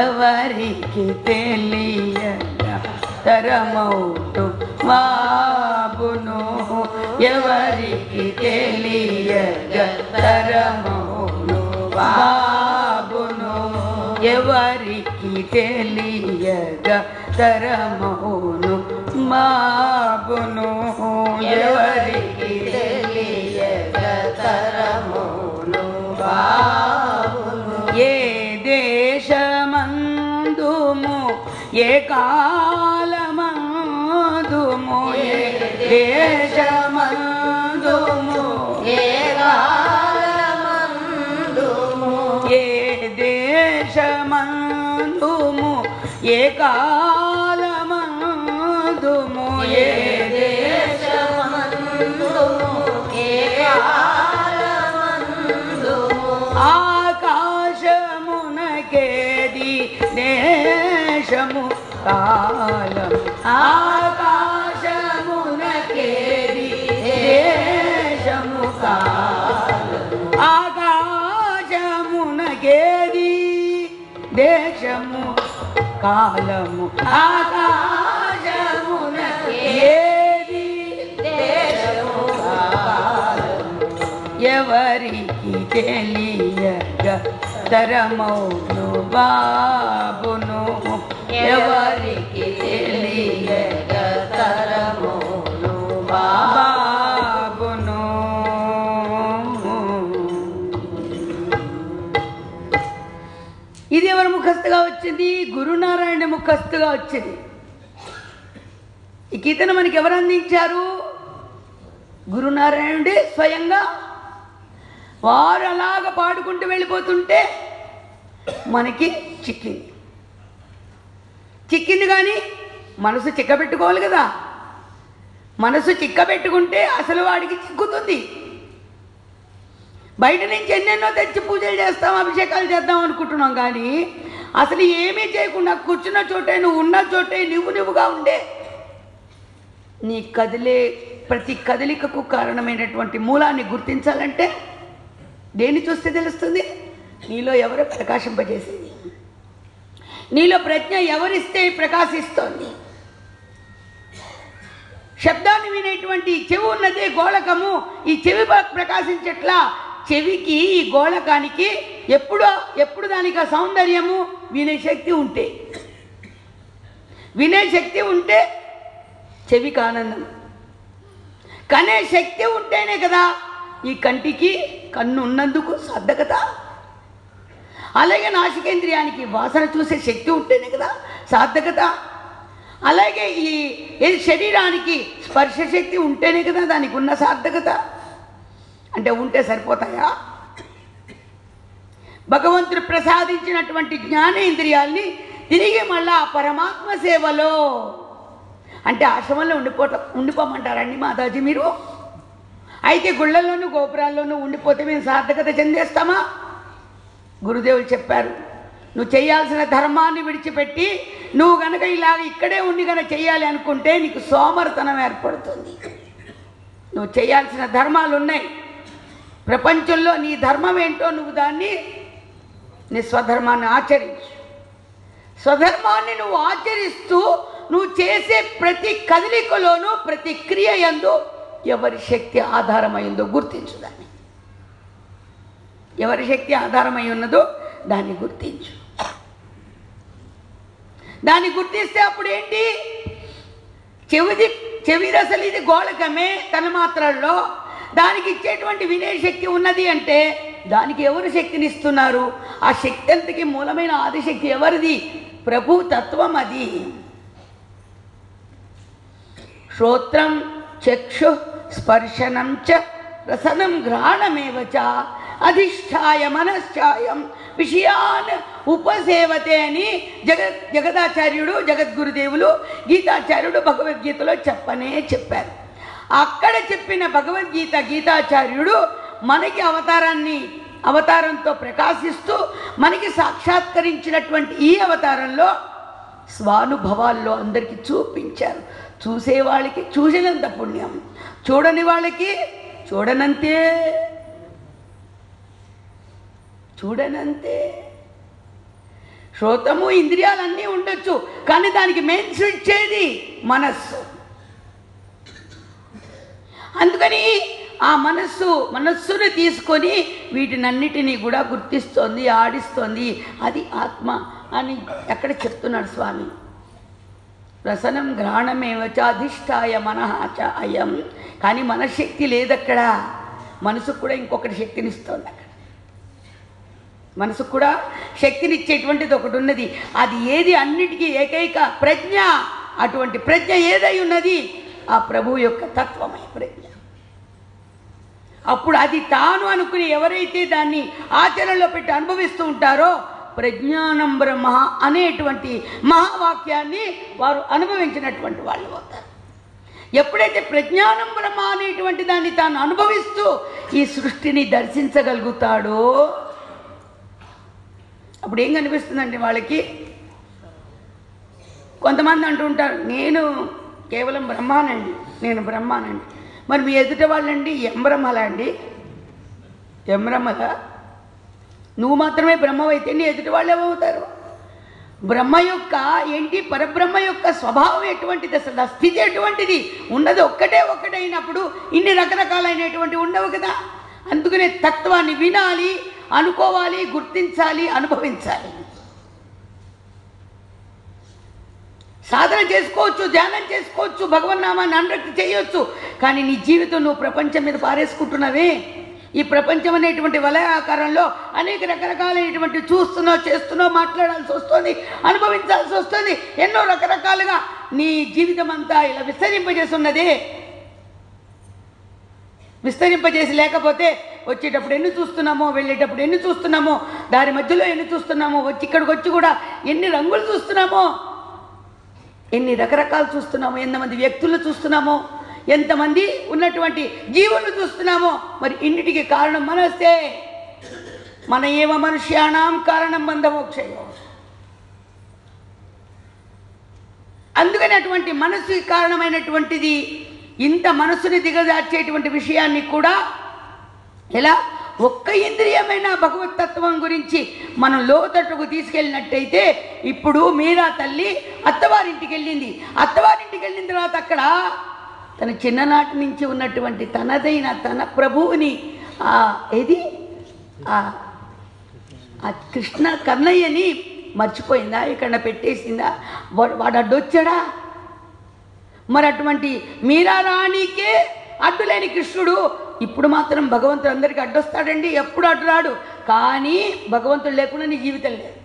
ఎవరికి తెలియగా తరమౌటు మాబును, ఎవరికి తెలియగా తరమౌను బాబును, ఎవరికి తెలియగా తరమౌను మాబును, ఎవరికి తెలియగా తరమౌను బాబును. ఏ దేశమందుము ఏ కాలమందుము, ఏ దేశమందుము ఏ కాలమందుము, ఏ దేశమందుము ఏ కాలమందుము, ఏ దేశమందుము ఏ కాలమందుము, ఆకాశమునకేది దేశము కాలం, ఆకాశమునకేది దేశము కాలం, ఆకాశమునకేది దేశము కాలము, ఆకాశమునకేది దేశము కాలము, ఎవరికి తెలియగా తరమౌను బాబును, ఎవరికి తెలియగా తరమౌను బాబును. ఇది ఎవరి ముఖస్తుగా వచ్చింది? గురునారాయణ ముఖస్తుగా వచ్చింది. ఈ కీర్తన మనకి ఎవరు అందించారు? గురునారాయణుడే స్వయంగా. వారు అలాగ పాడుకుంటూ వెళ్ళిపోతుంటే మనకి చిక్కింది కానీ మనసు చిక్కబెట్టుకోవాలి కదా. మనసు చిక్కబెట్టుకుంటే అసలు వాడికి చిక్కుతుంది. బయట నుంచి ఎన్నెన్నో తెచ్చి పూజలు చేస్తాం, అభిషేకాలు చేద్దాం అనుకుంటున్నాం కానీ అసలు ఏమీ చేయకుండా కూర్చున్న చోటే, నువ్వు ఉన్న చోటే నువ్వుగా ఉండే నీ కదిలే ప్రతి కదలికకు కారణమైనటువంటి మూలాన్ని గుర్తించాలంటే దేన్ని చూస్తే తెలుస్తుంది? నీలో ఎవరు ప్రకాశింపజేసేది, నీలో ప్రజ్ఞ ఎవరిస్తే ప్రకాశిస్తోంది. శబ్దాన్ని వినేటువంటి చెవి ఉన్నదే గోళకము. ఈ చెవి ప్రకాశించట్లా. చెవికి ఈ గోళకానికి ఎప్పుడు దానికి ఆ సౌందర్యము, వినే శక్తి ఉంటే, వినే శక్తి ఉంటే చెవికి ఆనందం. కనే శక్తి ఉంటేనే కదా ఈ కంటికి కన్ను ఉన్నందుకు సార్థకత. అలాగే నాసికేంద్రియానికి వాసన చూసే శక్తి ఉంటేనే కదా సార్థకత. అలాగే ఈ శరీరానికి స్పర్శ శక్తి ఉంటేనే కదా దానికి ఉన్న సార్థకత. అంటే ఉంటే సరిపోతాయా? భగవంతుడు ప్రసాదించినటువంటి జ్ఞానేంద్రియాల్ని తిరిగి మళ్ళా పరమాత్మ సేవలో, అంటే ఆశ్రమంలో ఉండిపోమంటారండి మాతాజీ మీరు? అయితే గుళ్ళల్లోనూ గోపురాల్లోనూ ఉండిపోతే మేము సార్థకత చెందేస్తామా? గురుదేవులు చెప్పారు, నువ్వు చేయాల్సిన ధర్మాన్ని విడిచిపెట్టి నువ్వు గనక ఇలాగ ఇక్కడే ఉండి కనుక చేయాలి అనుకుంటే నీకు సోమరితనం ఏర్పడుతుంది. నువ్వు చేయాల్సిన ధర్మాలు ఉన్నాయి ప్రపంచంలో. నీ ధర్మం ఏంటో నువ్వు దాన్ని, నీ స్వధర్మాన్ని ఆచరించు. స్వధర్మాన్ని నువ్వు ఆచరిస్తూ నువ్వు చేసే ప్రతి కదలికలోనూ, ప్రతి క్రియ యందు ఎవరి శక్తి ఆధారమైందో గుర్తించు. దాన్ని ఎవరి శక్తి ఆధారమై ఉన్నదో దాన్ని గుర్తించు. దాన్ని గుర్తిస్తే అప్పుడు ఏంటి? చెవిది అసలు ఇది గోళకమే తన మాత్రల్లో, దానికి ఇచ్చేటువంటి వినే శక్తి ఉన్నది అంటే దానికి ఎవరు శక్తిని ఇస్తున్నారు? ఆ శక్తి అంతకి మూలమైన ఆదిశక్తి ఎవరిది? ప్రభు తత్వం అది. శ్రోత్రం చక్షు స్పర్శనం చ రసనం ఘ్రాణమేవ చ అధిష్ఠాయ మనశ్చాయం విషయాన్ ఉపసేవతే అని జగదాచార్యుడు, జగద్గురుదేవులు, గీతాచార్యుడు భగవద్గీతలో చెప్పారు. అక్కడ చెప్పిన భగవద్గీత గీతాచార్యుడు మనకి అవతారంతో ప్రకాశిస్తూ మనకి సాక్షాత్కరించినటువంటి ఈ అవతారంలో స్వానుభవాల్లో అందరికీ చూపించారు. చూసేవాళ్ళకి చూసినంత పుణ్యం, చూడని వాళ్ళకి చూడనంతే. శ్రోతము ఇంద్రియాలన్నీ ఉండొచ్చు, కానీ దానికి మెయిన్ స్విచ్ ఏది? మనస్సు. అందుకని ఆ మనస్సును తీసుకొని వీటినన్నిటినీ కూడా గుర్తిస్తోంది, ఆడిస్తోంది. అది ఆత్మ అని ఎక్కడ చెప్తున్నాడు స్వామి. రసనం ఘ్రాణమేవచ అధిష్ఠాయ మనః చ అయం. కానీ మనశ్శక్తి లేదక్కడ. మనసుకు కూడా ఇంకొకటి శక్తినిస్తోంది. అక్కడ మనసుకు కూడా శక్తినిచ్చేటువంటిది ఒకటి ఉన్నది. అది ఏది? అన్నిటికీ ఏకైక ప్రజ్ఞ. అటువంటి ప్రజ్ఞ ఏదై ఉన్నది? ఆ ప్రభువు యొక్క తత్వమై ప్రజ్ఞ. అప్పుడు అది తాను అనుకుని ఎవరైతే దాన్ని ఆచరణలో పెట్టి అనుభవిస్తూ ఉంటారో ప్రజ్ఞానం బ్రహ్మ అనేటువంటి మహావాక్యాన్ని వారు అనుభవించినటువంటి వాళ్ళు అవుతారు. ఎప్పుడైతే ప్రజ్ఞానం బ్రహ్మ అనేటువంటి దాన్ని తాను అనుభవిస్తూ ఈ సృష్టిని దర్శించగలుగుతాడో అప్పుడు ఏం కనిపిస్తుందండి వాళ్ళకి? కొంతమంది అంటూ ఉంటారు, నేను కేవలం బ్రహ్మానండి, నేను బ్రహ్మానండి. మరి మీ ఎదుట వాళ్ళండి బ్రహ్మలా అండి? బ్రహ్మలా? నువ్వు మాత్రమే బ్రహ్మవైతే నీ ఎదుటి వాళ్ళు ఏమవుతారు? బ్రహ్మ యొక్క ఏంటి? పరబ్రహ్మ యొక్క స్వభావం ఎటువంటిది? అసలు ఆ స్థితి ఎటువంటిది? ఉన్నది ఒక్కటైనప్పుడు ఇన్ని రకరకాలైనటువంటి ఉండవు కదా. అందుకనే తత్వాన్ని వినాలి, అనుకోవాలి, గుర్తించాలి, అనుభవించాలి. సాధన చేసుకోవచ్చు, ధ్యానం చేసుకోవచ్చు, భగవన్నామాన్ని అనురక్తి చేయవచ్చు. కానీ నీ జీవితం నువ్వు ప్రపంచం మీద పారేసుకుంటున్నావే. ఈ ప్రపంచం అనేటువంటి వలయాకారంలో అనేక రకరకాలైనటువంటి చూస్తున్నావు, చేస్తున్నావు, మాట్లాడాల్సి వస్తుంది, అనుభవించాల్సి వస్తుంది. ఎన్నో రకరకాలుగా నీ జీవితం అంతా ఇలా విస్తరింపజేస్తున్నదే. విస్తరింపజేసి లేకపోతే వచ్చేటప్పుడు ఎన్ని చూస్తున్నామో, వెళ్ళేటప్పుడు ఎన్ని చూస్తున్నామో, దారి మధ్యలో ఎన్ని చూస్తున్నామో, ఇక్కడికి వచ్చి కూడా ఎన్ని రంగులు చూస్తున్నామో, ఎన్ని రకరకాలు చూస్తున్నామో, ఎంతమంది వ్యక్తులు చూస్తున్నామో, ఎంతమంది ఉన్నటువంటి జీవులు చూస్తున్నామో. మరి ఇన్నిటికి కారణం మనస్సే. మన ఏవ మనుష్యాణం కారణం బంధమోక్షయో. అందుకని అటువంటి మనస్సుకి కారణమైనటువంటిది ఇంత మనస్సుని దిగజార్చేటువంటి విషయాన్ని కూడా ఎలా ఒక్క ఇంద్రియమైన భగవతత్వం గురించి మనం లోతట్టుకు తీసుకెళ్ళినట్టయితే, ఇప్పుడు మీరా తల్లి అత్తవారింటికి వెళ్ళింది. అత్తవారింటికి వెళ్ళిన తర్వాత అక్కడ తన చిన్ననాటి నుంచి ఉన్నటువంటి తనదైన తన ప్రభువుని ఏది ఆ కృష్ణ కన్నయ్యని మర్చిపోయిందా? ఇక్కడ పెట్టేసిందా? వాడు అడ్డొచ్చాడా? మరి అటువంటి మీరా రాణికే అడ్డులేని కృష్ణుడు ఇప్పుడు మాత్రం భగవంతుడు అందరికీ అడ్డొస్తాడండి? ఎప్పుడు అడ్డురాడు. కానీ భగవంతుడు లేకుండా నీ జీవితం లేదు.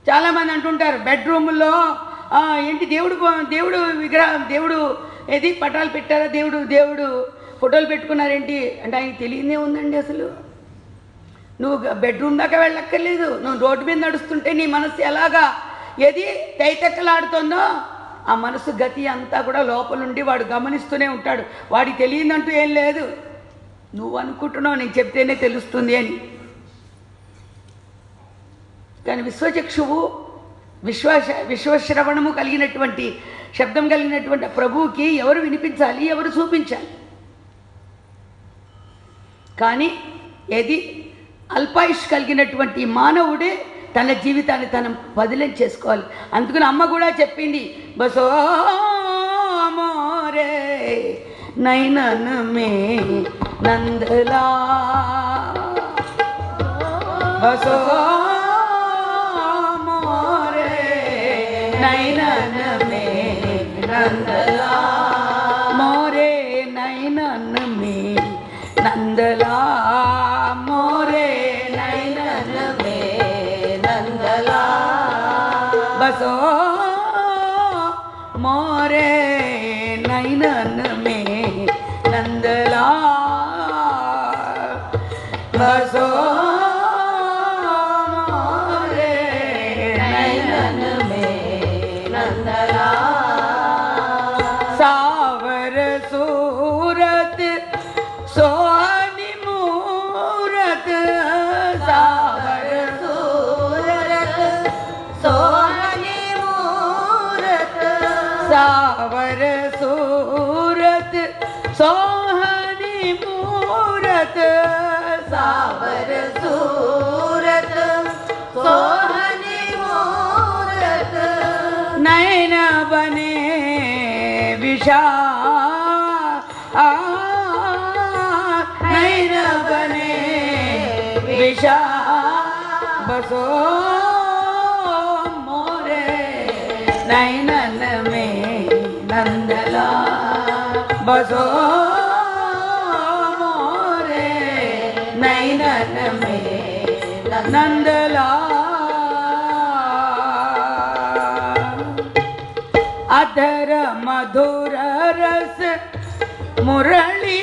చాలామంది అంటుంటారు బెడ్రూముల్లో ఏంటి దేవుడు విగ్రహం, దేవుడు ఏది పటాలు పెట్టారా, దేవుడు ఫోటోలు పెట్టుకున్నారేంటి అంటే ఆయనకి తెలియదే ఉందండి. అసలు నువ్వు బెడ్రూమ్ దాకా వెళ్ళక్కర్లేదు. నువ్వు రోడ్డు మీద నడుస్తుంటే నీ మనసు ఎలాగా ఏది తైతెక్కలాడుతుందో ఆ మనసు గతి అంతా కూడా లోపలుండి వాడు గమనిస్తూనే ఉంటాడు. వాడికి తెలియదంటూ ఏం లేదు. నువ్వు అనుకుంటున్నావు నేను చెప్తేనే తెలుస్తుంది అని. కానీ విశ్వచక్షువు విశ్వశ్రవణము కలిగినటువంటి శబ్దం కలిగినటువంటి ప్రభువుకి ఎవరు వినిపించాలి, ఎవరు చూపించాలి. కానీ ఏది అల్పాయుష్ కలిగినటువంటి మానవుడే తన జీవితాన్ని తను బదిలీ చేసుకోవాలి. అందుకని అమ్మ కూడా చెప్పింది, బసో మోరే నైనన్ మే నందలా, బసో మోరే నైనన్ మే నందలా, మోరే నైనన్ మే నందలా, మోరే నైనన్ మే నందలా, बसो मोरे नैनन में नंदला, बसो मोरे नैनन में नंदला, सावर सूरत सोहनी मूरत, सावर सूरत सोहनी मूरत, सावर सूरत सोहनी मूरत, सावर सूरत सोहनी मूरत, नैन बने विशाल, नैन बने विशाल, बसो मोरे नैनन में नंदला, बसो मोरे नैनन में नंदला, अधर मधुर रस मुरली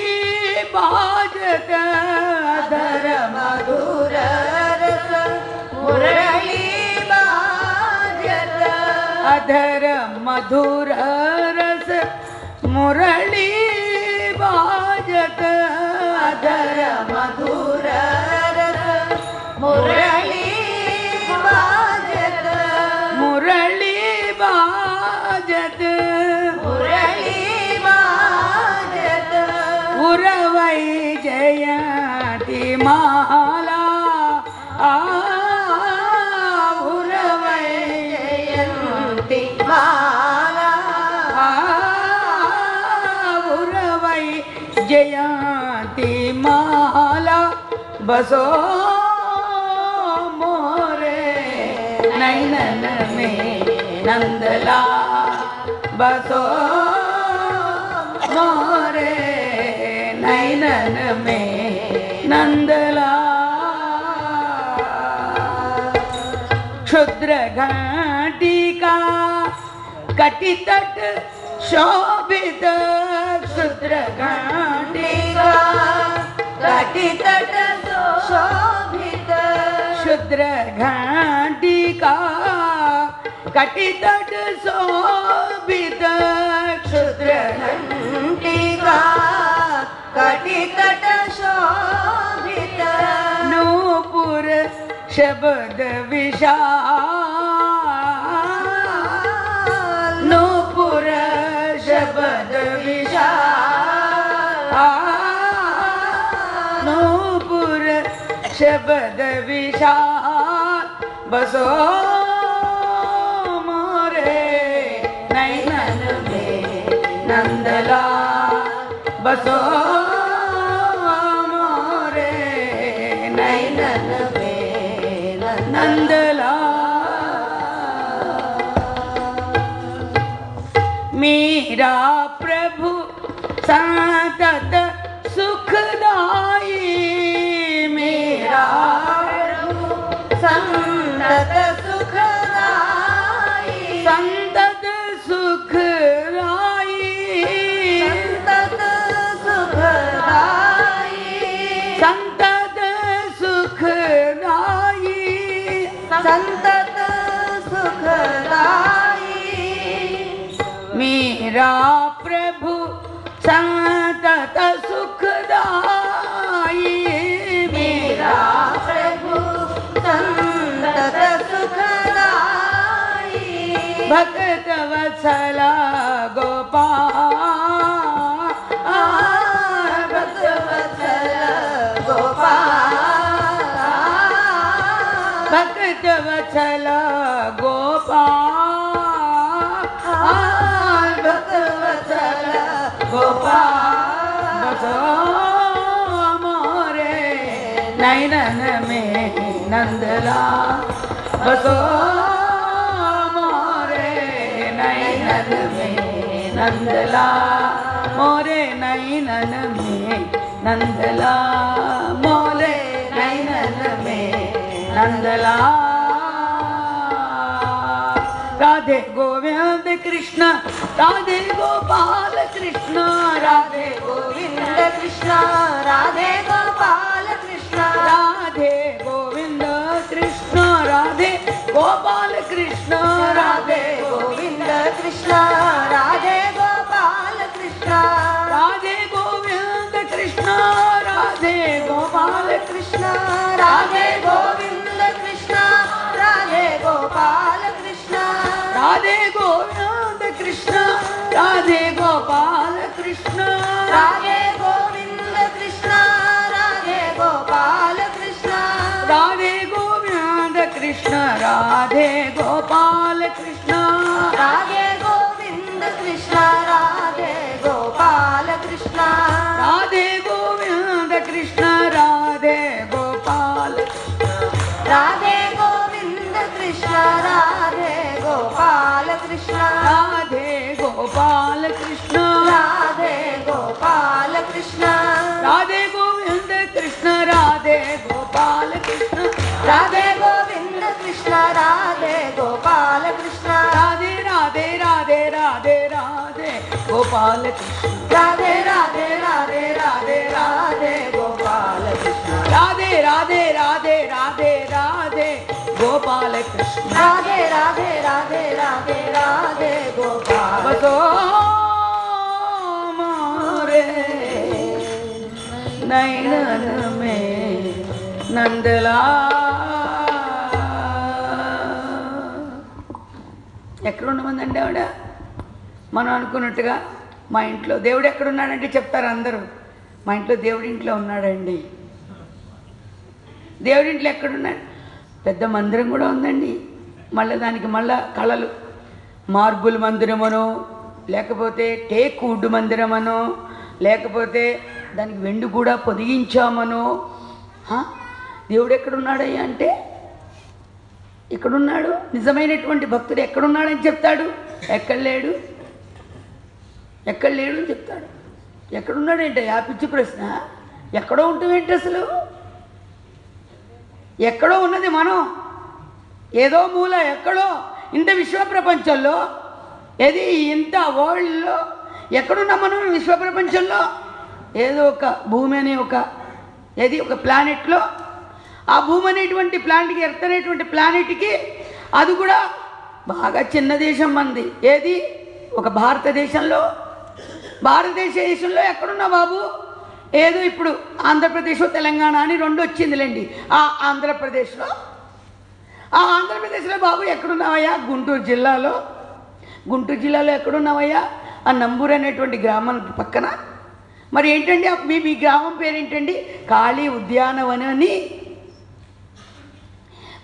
बाजत, अधर मधुर रस मुरली बाजत, अधर मधुर रस मुरली बाजत, अधर मधुर रस मुरली बाजत, मुरली बाजत, मुरली बाजत, उरवै जयंती माला, उरवै जयंती माला, उरवै जयंती माला, बसो मोरे नैनन में नंदला, बसो मोरे नैनन में नंदला, क्षुद्र घंटिका कटितट शोभित, क्षुद्र घंटिका कटितट शोभित, क्षुद्र घंटिका कटितट शोभित, क्षुद्र घंटिका कटितट शोभित, नूपुर शब्द विशाल, नूपुर शब्द विशाल, नूपुर शब्द विशाल, बसो मोरे नैनन में नंदला, बसो मोरे नैनन में नंदला, मेरा प्रभु संतत सुखदाई, मेरा प्रभु संतत सुखदाई, संतत सुखदाई, संतत सुखदाई, संतत सुखदाई, संतत सुखदाई, मेरा प्रभु संतत सुखदाई, मेरा प्रभु संतत सुखदाई, भक्त वत्सला गोपाल, भक्त वत्सल गोपाल, भक्त वत्सला गोपाल, भक्त वत्सल गोपाल, बसो मोरे नैनन में नंदलाल, बसो मोरे नैनन में नंदलाल, मोरे नैनन में नंदलाल, मोरे नैनन में नंदलाल। राधे गोविंद कृष्ण, राधे गोपाल कृष्ण, राधे गोविंद कृष्ण, राधे गोपाल कृष्ण, राधे गोविंद कृष्ण, राधे गोपाल कृष्ण, राधे गोविंद कृष्ण, राधे गोपाल कृष्ण, राधे गोविंद कृष्ण, राधे गोपाल कृष्ण, राधे गोविंद कृष्ण, राधे गोपाल कृष्ण, राधे गोविंद कृष्ण, राधे गोपाल कृष्ण, राधे गोविंद कृष्ण, राधे गोपाल कृष्ण, राधे गोविंद कृष्ण, राधे गोपाल कृष्ण, राधे गोविंद कृष्ण, राधे गोपाल कृष्ण, राधे गोविंद कृष्ण, राधे गोपाल, राधे गोविंद कृष्ण, राधे गोपाल कृष्ण, राधे गोपाल कृष्ण, राधे गोपाल कृष्ण, राधे गोविंद कृष्ण, राधे गोपाल कृष्ण, राधे गोविंद कृष्ण, राधे गोपाल कृष्ण, राधे राधे राधे राधे राधे गोपाल कृष्ण, राधे राधे राधे राधे राधे गोपाल कृष्ण, राधे राधे राधे राधे राधे गोपाल कृष्ण, राधे राधे राधे राधे राधे गोपाल, बसो मोरे नैनन में నందలాల్. ఎక్కడున్నమందండి ఆవిడ? మనం అనుకున్నట్టుగా మా ఇంట్లో దేవుడు ఎక్కడున్నాడంటే చెప్తారు అందరూ, మా ఇంట్లో దేవుడి ఇంట్లో ఉన్నాడండి. దేవుడింట్లో ఎక్కడున్నాడు? పెద్ద మందిరం కూడా ఉందండి. మళ్ళీ దానికి మళ్ళా కళలు, మార్బుల్ మందిరమనో, లేకపోతే టేక్ వుడ్ మందిరమనో, లేకపోతే దానికి వెండి కూడా పొదిగించామనో. దేవుడు ఎక్కడున్నాడయ్యా అంటే ఇక్కడున్నాడు. నిజమైనటువంటి భక్తుడు ఎక్కడున్నాడని చెప్తాడు? ఎక్కడ లేడు, ఎక్కడ లేడు అని చెప్తాడు. ఎక్కడున్నాడు ఏంటి? ఆ పిచ్చి ప్రశ్న. ఎక్కడో ఉంటామేంటి అసలు? ఎక్కడో ఉన్నది మనం, ఏదో మూల ఎక్కడో ఇంత విశ్వ ప్రపంచంలో, ఏది ఇంత వరల్డ్లో ఎక్కడున్నాం మనం? విశ్వ ప్రపంచంలో ఏదో ఒక భూమి అనే ఒక ఏది ఒక ప్లానెట్లో, ఆ భూమి అనేటువంటి ప్లానెట్కి, ఎర్త్ అనేటువంటి ప్లానెట్కి, అది కూడా బాగా చిన్న దేశం మంది. ఏది ఒక భారతదేశంలో ఎక్కడున్నా బాబు? ఏదో ఇప్పుడు ఆంధ్రప్రదేశ్ తెలంగాణ అని రెండు వచ్చిందిలేండి. ఆ ఆంధ్రప్రదేశ్లో బాబు ఎక్కడున్నావయ్యా? గుంటూరు జిల్లాలో ఎక్కడున్నావయ్యా? ఆ నంబూరు అనేటువంటి గ్రామం పక్కన. మరి ఏంటండి మీ గ్రామం పేరేంటండి? ఖాళీ ఉద్యానవనం అని.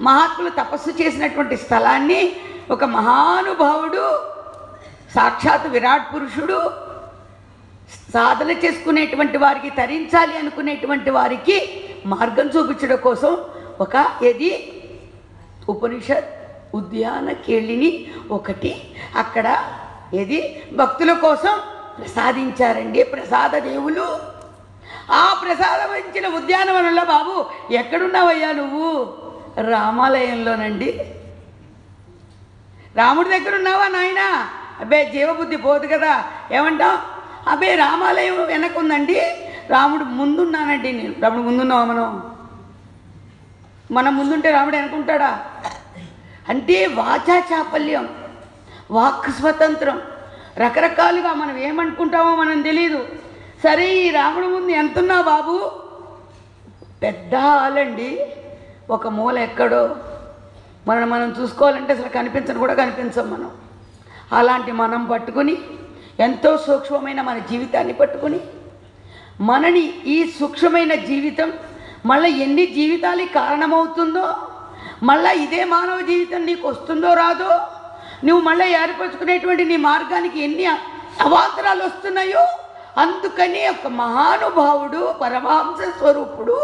మహాత్ములు తపస్సు చేసినటువంటి స్థలాన్ని ఒక మహానుభావుడు, సాక్షాత్ విరాట్ పురుషుడు, సాధన చేసుకునేటువంటి వారికి, తరించాలి అనుకునేటువంటి వారికి మార్గం చూపించడం కోసం ఒక ఏది ఉపనిషత్ ఉద్యాన కేళిని ఒకటి అక్కడ ఏది భక్తుల కోసం ప్రసాదించారండి. ప్రసాద దేవులు. ఆ ప్రసాదం ఇచ్చిన ఉద్యానవనంలో బాబు ఎక్కడున్నావయ్యా నువ్వు? రామాలయంలోనండి. రాముడి దగ్గర ఉన్నావా నాయన? అబ్బే జీవబుద్ధి పోదు కదా. ఏమంటాం? అబ్బే రామాలయం వెనకుందండి, రాముడు ముందున్నానండి. నేను రాముడు ముందున్నావా? మనం ముందుంటే రాముడు వెనకుంటాడా? అంటే వాచా చాపల్యం, వాక్ స్వతంత్రం, రకరకాలుగా మనం ఏమనుకుంటామో మనం తెలియదు. సరే, ఈ రాముడి ముందు ఎంతున్నా బాబు, పెద్ద హాల్ అండి, ఒక మూల ఎక్కడో మనం చూసుకోవాలంటే అసలు కనిపించను కూడా కనిపించం మనం. అలాంటి మనం పట్టుకుని, ఎంతో సూక్ష్మమైన మన జీవితాన్ని పట్టుకుని, మనని ఈ సూక్ష్మమైన జీవితం మళ్ళీ ఎన్ని జీవితాలకి కారణమవుతుందో, మళ్ళీ ఇదే మానవ జీవితం నీకు వస్తుందో రాదో, నువ్వు మళ్ళీ ఏర్పరచుకునేటువంటి నీ మార్గానికి ఎన్ని అవాంతరాలు వస్తున్నాయో, అందుకని ఒక మహానుభావుడు పరమహంస స్వరూపుడు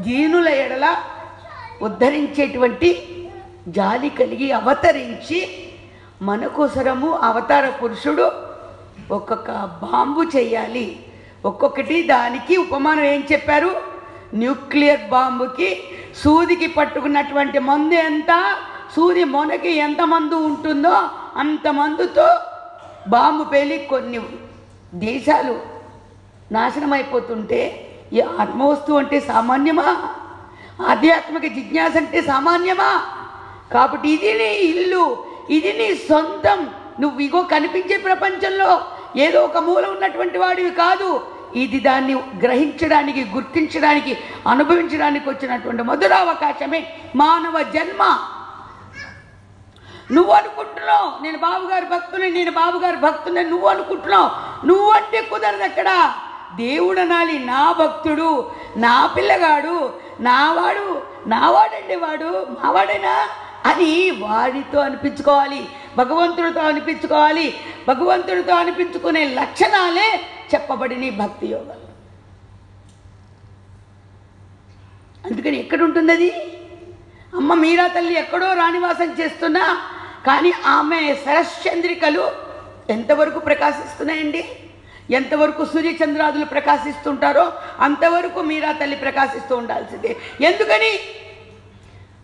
దీనుల ఎడల ఉద్ధరించేటువంటి జాలి కలిగి అవతరించి మన కోసరము అవతార పురుషుడు ఒక్కొక్క బాంబు చేయాలి. ఒక్కొక్కటి దానికి ఉపమానం ఏం చెప్పారు? న్యూక్లియర్ బాంబుకి సూదికి పట్టుకున్నటువంటి మందు ఎంత, సూది మొనకి ఎంత మందు ఉంటుందో అంత మందుతో బాంబు పేలి కొన్ని దేశాలు నాశనం అయిపోతుంటే, ఈ ఆత్మవస్తువు అంటే సామాన్యమా? ఆధ్యాత్మిక జిజ్ఞాస అంటే సామాన్యమా? కాబట్టి ఇది నీ ఇల్లు, ఇది నీ సొంతం. నువ్వు ఇగో కనిపించే ప్రపంచంలో ఏదో ఒక మూల ఉన్నటువంటి వాడివి కాదు. ఇది దాన్ని గ్రహించడానికి, గుర్తించడానికి, అనుభవించడానికి వచ్చినటువంటి మధురావకాశమే మానవ జన్మ. నువ్వు అనుకుంటున్నావు నేను బాబుగారి భక్తుని నువ్వు అనుకుంటున్నావు. నువ్వంటే కుదరదు. అక్కడ దేవుడు అనాలి, నా భక్తుడు, నా పిల్లగాడు, నావాడండి, వాడు మావాడేనా అని వాడితో అనిపించుకోవాలి, భగవంతుడితో అనిపించుకోవాలి. భగవంతుడితో అనిపించుకునే లక్షణాలే చెప్పబడిన భక్తి యోగం. అందుకని ఎక్కడుంటుంది అది? అమ్మ మీరా తల్లి ఎక్కడో రాణివాసం చేస్తున్నా కానీ ఆమె శరశ్చంద్రికలు ఎంతవరకు ప్రకాశిస్తున్నాయండి? ఎంతవరకు సూర్యచంద్రాదులు ప్రకాశిస్తుంటారో అంతవరకు మీరా తల్లి ప్రకాశిస్తూ ఉండాల్సిందే. ఎందుకని?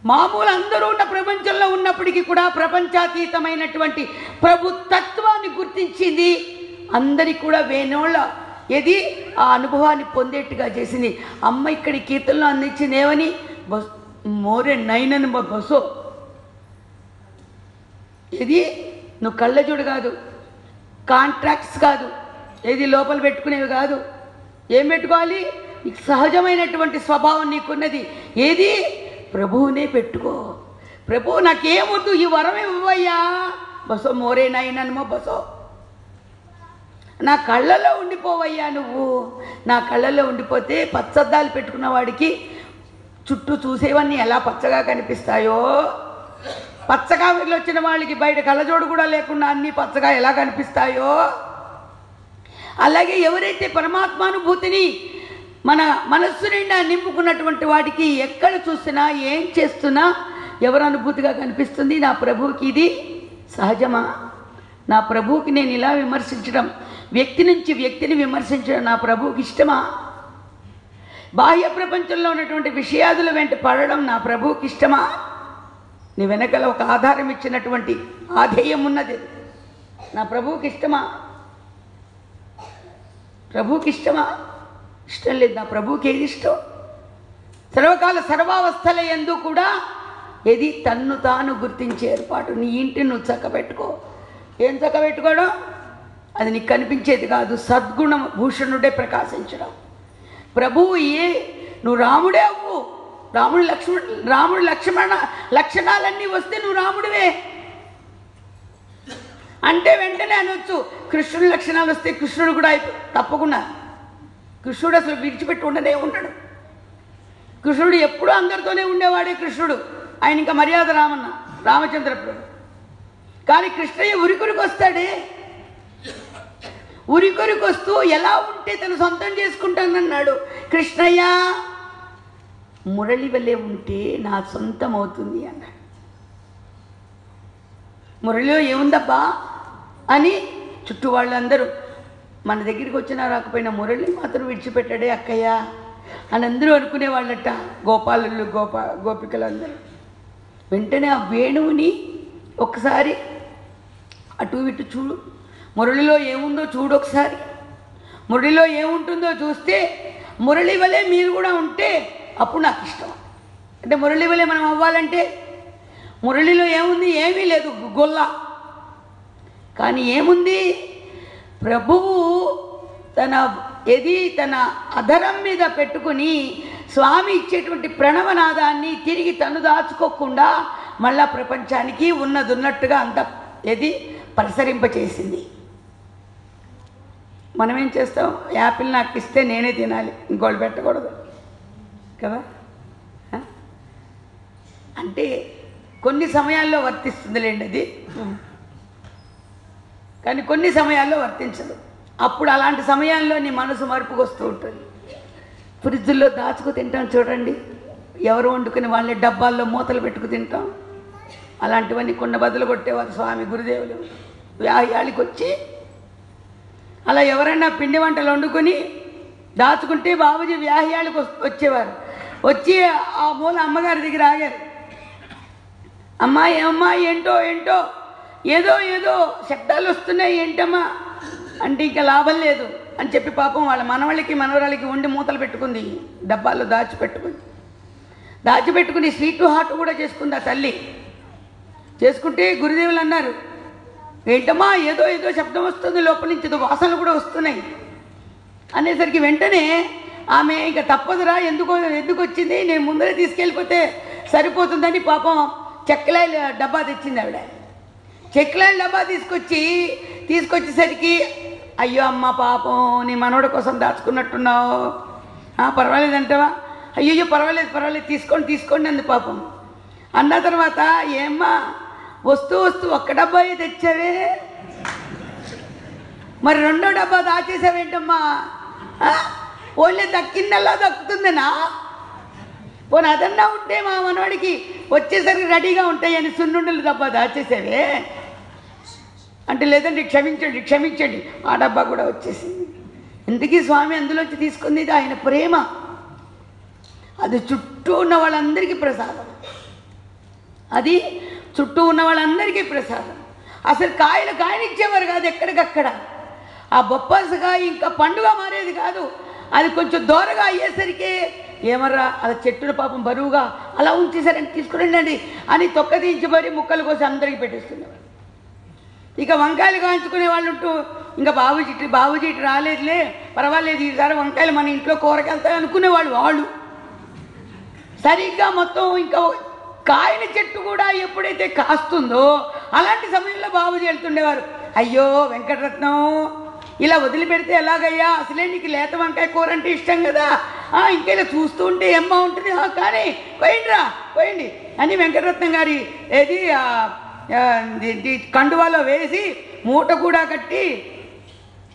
మామూలు అందరూ ఉన్న ప్రపంచంలో ఉన్నప్పటికీ కూడా ప్రపంచాతీతమైనటువంటి ప్రభు తత్వాన్ని గుర్తించింది. అందరికి కూడా వేణోళ్ళ ఏది ఆ అనుభవాన్ని పొందేట్టుగా చేసింది. అమ్మ ఇక్కడి కీర్తనలో అందించింది ఏమని? మోరే నైనని బసో. ఇది నువ్వు కళ్ళజోడు కాదు, కాంట్రాక్ట్స్ కాదు, ఏది లోపల పెట్టుకునేవి కాదు. ఏం పెట్టుకోవాలి? నీకు సహజమైనటువంటి స్వభావం నీకున్నది ఏది? ప్రభువునే పెట్టుకో. ప్రభు నాకేమొద్దు, ఈ వరం ఇవ్వయ్యా, బసో మోరే నైనమో బసో. నా కళ్ళలో ఉండిపోవయ్యా నువ్వు. నా కళ్ళలో ఉండిపోతే పచ్చద్దాలు పెట్టుకున్న వాడికి చుట్టూ చూసేవన్నీ ఎలా పచ్చగా కనిపిస్తాయో, పచ్చగా వచ్చిన వాళ్ళకి బయట కళ్ళజోడు కూడా లేకుండా అన్నీ పచ్చగా ఎలా కనిపిస్తాయో, అలాగే ఎవరైతే పరమాత్మానుభూతిని మన మనస్సు నిండా నింపుకున్నటువంటి వాడికి ఎక్కడ చూసినా ఏం చేస్తున్నా ఎవరు అనుభూతిగా కనిపిస్తుంది? నా ప్రభువుకి ఇది సహజమా? నా ప్రభువుకి నేను ఇలా విమర్శించడం, వ్యక్తి నుంచి వ్యక్తిని విమర్శించడం నా ప్రభువుకి ఇష్టమా? బాహ్య ప్రపంచంలో ఉన్నటువంటి విషయాదుల వెంట పడడం నా ప్రభువుకి ఇష్టమా? నీ వెనకాల ఒక ఆధారం ఇచ్చినటువంటి ఆధేయం ఉన్నది, నా ప్రభువుకి ఇష్టమా? ప్రభువుకి ఇష్టమా? ఇష్టం లేదు. నా ప్రభువుకి ఏది ఇష్టం? సర్వకాల సర్వావస్థల యందు కూడా ఏది తన్ను తాను గుర్తించే ఏర్పాటు. నీ ఇంటిని నువ్వు చక్కబెట్టుకో. ఏం చక్కబెట్టుకోవడం? అది నీకు కనిపించేది కాదు, సద్గుణ భూషణుడే ప్రకాశించడం. ప్రభువు నువ్వు రాముడే అవ్వు. రాముడి లక్షణాలన్నీ వస్తే నువ్వు రాముడివే అంటే వెంటనే అనొచ్చు. కృష్ణుడి లక్షణాలు వస్తే కృష్ణుడు కూడా తప్పకుండా. కృష్ణుడు అసలు విడిచిపెట్టి ఉండనే ఉండడు. కృష్ణుడు ఎప్పుడూ అందరితోనే ఉండేవాడే కృష్ణుడు. ఆయన ఇంకా మర్యాద రామచంద్ర ప్రభు. కానీ కృష్ణయ్య ఉరికొరికి వస్తాడే, ఉరికొరికి వస్తూ ఎలా ఉంటే తను సొంతం చేసుకుంటానన్నాడు. కృష్ణయ్య మురళి వల్లే ఉంటే నా సొంతం అవుతుంది అన్నాడు. మురళిలో ఏముందబ్బా అని చుట్టూ వాళ్ళందరూ మన దగ్గరికి వచ్చినా రాకపోయినా మురళి మాత్రం విడిచిపెట్టాడే అక్కయ్య అని అందరూ అనుకునేవాళ్ళట. గోపాలు గోపికలు అందరూ వెంటనే ఆ వేణువుని ఒకసారి అటు ఇటు చూడు, మురళిలో ఏముందో చూడు ఒకసారి. మురళిలో ఏముంటుందో చూస్తే మురళి వలె మీరు కూడా ఉంటే అప్పుడు నాకు ఇష్టం. అంటే మురళి వలె మనం అవ్వాలంటే మురళిలో ఏముంది? ఏమీ లేదు, గొల్ల. కానీ ఏముంది, ప్రభువు తన అధరం మీద పెట్టుకుని స్వామి ఇచ్చేటువంటి ప్రణవనాదాన్ని తిరిగి తను దాచుకోకుండా మళ్ళా ప్రపంచానికి ఉన్నట్టుగా అంత ప్రసరింపచేసింది. మనం ఏం చేస్తాం, యాపిల్ నాకు ఇస్తే నేనే తినాలి, ఇంకోళ్ళు పెట్టకూడదు కదా. అంటే కొన్ని సమయాల్లో వర్తిస్తుందిలేండి అది, కానీ కొన్ని సమయాల్లో వర్తించదు. అప్పుడు అలాంటి సమయాల్లో నీ మనసు మార్పుకు వస్తూ ఉంటుంది. ఫ్రిడ్జ్లో దాచుకు తింటాం చూడండి, ఎవరు వండుకుని వాళ్ళే డబ్బాల్లో మూతలు పెట్టుకు తింటాం. అలాంటివన్నీ కుండ బదులు కొట్టేవారు స్వామి గురుదేవులు. వ్యాయాళికి వచ్చి అలా ఎవరైనా పిండి వంటలు వండుకొని దాచుకుంటే బాబుజీ వ్యాహ్యాలకు వచ్చేవారు. వచ్చి ఆ మూల అమ్మగారి దగ్గర ఆగారు. అమ్మా ఏమమ్మా, ఏంటో ఏదో శబ్దాలు వస్తున్నాయి, ఏంటమ్మా అంటే ఇంకా లాభం లేదు అని చెప్పి పాపం వాళ్ళ మనవళ్ళకి మనవరాళ్ళకి వండి మూతలు పెట్టుకుంది, డబ్బాల్లో దాచిపెట్టుకుని స్వీట్ హాట్ కూడా చేసుకుంది ఆ తల్లి. చేసుకుంటే గురుదేవులు అన్నారు, ఏంటమ్మా ఏదో శబ్దం వస్తుంది, లోపల నుంచి ఏదో వాసనలు కూడా వస్తున్నాయి అనేసరికి వెంటనే ఆమె ఇంకా తప్పదురా, ఎందుకు వచ్చింది, నేను ముందరే తీసుకెళ్ళిపోతే సరిపోతుందని పాపం చెక్కలాయల డబ్బా తెచ్చింది ఆవిడ. చెక్కలాయల డబ్బా తీసుకొచ్చేసరికి అయ్యో అమ్మ పాపం నీ మనోడి కోసం దాచుకున్నట్టున్నావు, పర్వాలేదంటావా, అయ్యో పర్వాలేదు తీసుకోండి అంది పాపం. అన్న తర్వాత ఏమ్మా వస్తూ ఒక్క డబ్బాయే తెచ్చావే, మరి రెండో డబ్బా దాచేసావేంటమ్మా, ఓన్లీ దక్కిందల్లా దక్కుతుందనా, పోనీ అదన్నా ఉంటే మా మనవాడికి వచ్చేసరికి రెడీగా ఉంటాయని సున్నుండలు డబ్బా దాచేసావే అంటే, లేదండి క్షమించండి ఆ డబ్బా కూడా వచ్చేసింది. ఇంతకీ స్వామి అందులోంచి తీసుకుంది ఇది ఆయన ప్రేమ, అది చుట్టూ ఉన్న వాళ్ళందరికీ ప్రసాదం, అది చుట్టూ ఉన్న వాళ్ళందరికీ ప్రసాదం. అసలు కాయనిచ్చేవారు కాదు ఎక్కడికక్కడ, ఆ బొప్పాసకాయ ఇంకా పండుగ మారేది కాదు, అది కొంచెం దూరగా అయ్యేసరికి ఏమర్రా అలా చెట్టును పాపం బరువుగా అలా ఉంచేసారని తీసుకురండి అని తొక్క తీయించి మరి ముక్కలు కోసి అందరికీ పెట్టేస్తున్నారు. ఇక వంకాయలు కాంచుకునే వాళ్ళు ఉంటూ ఇంకా బాబుజీ ఇటు రాలేదులే పర్వాలేదు, ఈసారి వంకాయలు మన ఇంట్లో కూరకెళ్తాయి అనుకునేవాళ్ళు. వాళ్ళు సరిగ్గా మొత్తం ఇంకా కాయని చెట్టు కూడా ఎప్పుడైతే కాస్తుందో అలాంటి సమయంలో బాబుజీ వెళ్తుండేవారు. అయ్యో వెంకటరత్నం, ఇలా వదిలిపెడితే ఎలాగయ్యా, అసలే నీకు లేత వంకాయ కూర అంటే ఇష్టం కదా, ఇంకా ఇలా చూస్తూ ఉంటే ఏం బాగుంటుంది, కానీ పోయండి అని వెంకటరత్నం గారి కండువాలో వేసి మూట కూడా కట్టి,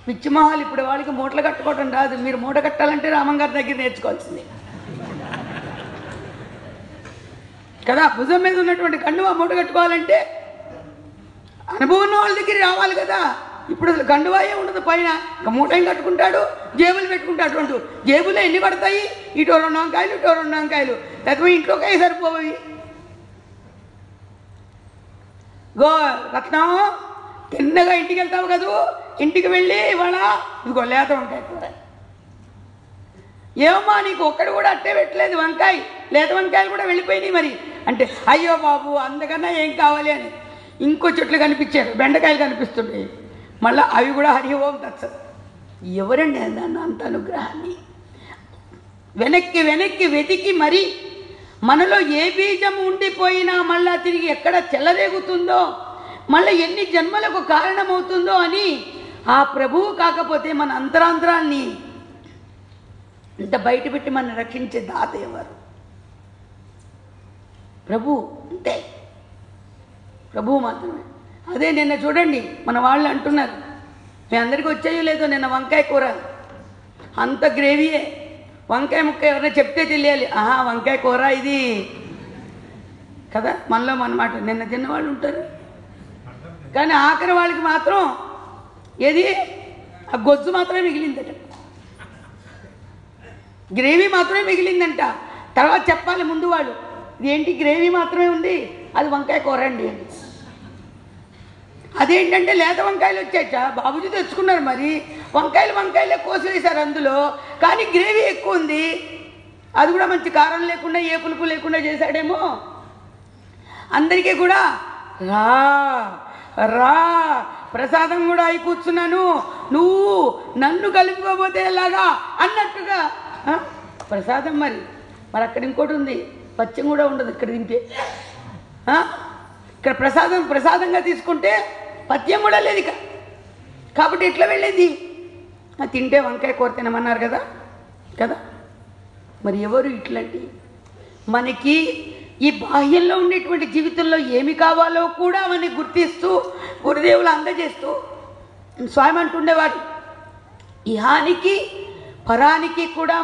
పిచ్చిమహాలు ఇప్పుడు వాళ్ళకి మూటలు కట్టుకోవడం రాదు, మీరు మూట కట్టాలంటే రామంగారి దగ్గర నేర్చుకోవాల్సింది కదా. భుజం మీద ఉన్నటువంటి కండువా మూట కట్టుకోవాలంటే అనుభవం ఉన్న వాళ్ళ దగ్గర రావాలి కదా. ఇప్పుడు అసలు కండువాయే ఉండదు, పైన ఇంకా మూట ఏం కట్టుకుంటాడు, జేబులు పెట్టుకుంటాడు. అటువంటి జేబులో ఎన్ని పడతాయి, ఇటో 2 వంకాయలు ఇటో 2 వంకాయలు, తత్వ ఇంట్లోకే సరిపోయి. రత్నం తిన్నగా ఇంటికి వెళ్తావు కదూ, ఇంటికి వెళ్ళి ఇవాళ ఇదిగో లేత వంకాయ కూర, ఏమమ్మా నీకు ఒక్కడు కూడా అట్టే పెట్టలేదు వంకాయ, లేత వంకాయలు కూడా వెళ్ళిపోయినాయి మరి అంటే, అయ్యో బాబు అందుకన్నా ఏం కావాలి అని ఇంకో చెట్లు కనిపించారు, బెండకాయలు కనిపిస్తుంటాయి, మళ్ళీ అవి కూడా హరి ఓం తత్సత్. ఎవరండి అన్న అంత అనుగ్రహాన్ని వెనక్కి వెతికి మరి మనలో ఏ బీజం ఉండిపోయినా మళ్ళా తిరిగి ఎక్కడ చెల్లరేగుతుందో, మళ్ళీ ఎన్ని జన్మలకు కారణమవుతుందో అని ఆ ప్రభువు కాకపోతే మన అంతరాంతరాల్ని ఇంత బయటపెట్టి మన రక్షించే దాత ఎవరు? ప్రభు అంతే, ప్రభువు మాత్రమే. అదే నిన్న చూడండి మన వాళ్ళు అంటున్నారు, మీ అందరికీ వచ్చాయో లేదో, నిన్న వంకాయ కూర అంత గ్రేవీయే, వంకాయ ముక్క ఎవరైనా చెప్తే తెలియాలి, వంకాయ కూర ఇది కదా. మనలో మన మాట నిన్న తిన్నవాళ్ళు ఉంటారు, కానీ ఆఖరి వాళ్ళకి మాత్రం ఏది ఆ గొజ్జు మాత్రమే మిగిలిందట, గ్రేవీ మాత్రమే మిగిలిందంట. తర్వాత చెప్పాలి ముందు వాళ్ళు, ఇదేంటి గ్రేవీ మాత్రమే ఉంది, అది వంకాయ కూర అండి అని. అదేంటంటే లేత వంకాయలు వచ్చాయట, బాబుజీ తెచ్చుకున్నారు, మరి వంకాయలే కోసి వేశారు అందులో, కానీ గ్రేవీ ఎక్కువ ఉంది, అది కూడా మంచి కారం లేకుండా ఏ పులుపు లేకుండా చేశాడేమో. అందరికీ కూడా రా రా ప్రసాదం కూడా అయి కూర్చున్నాను, నువ్వు నన్ను కలుపుకోపోతే ఎలాగా అన్నట్టుగా ప్రసాదం. మరి అక్కడ ఇంకోటి ఉంది, పచ్చం కూడా ఉండదు ఇక్కడ తింటే. ఇక్కడ ప్రసాదంగా తీసుకుంటే పథ్యం కూడా లేదు ఇక. కాబట్టి ఎట్లా వెళ్ళేది? తింటే వంకాయ కూర తినమన్నారు కదా. మరి ఎవరు ఇట్లాంటి మనకి ఈ బాహ్యంలో ఉండేటువంటి జీవితంలో ఏమి కావాలో కూడా అవన్నీ గుర్తిస్తూ గురుదేవులు అందజేస్తూ స్వామి అంటుండేవాడు, ఇహానికి పరానికి కూడా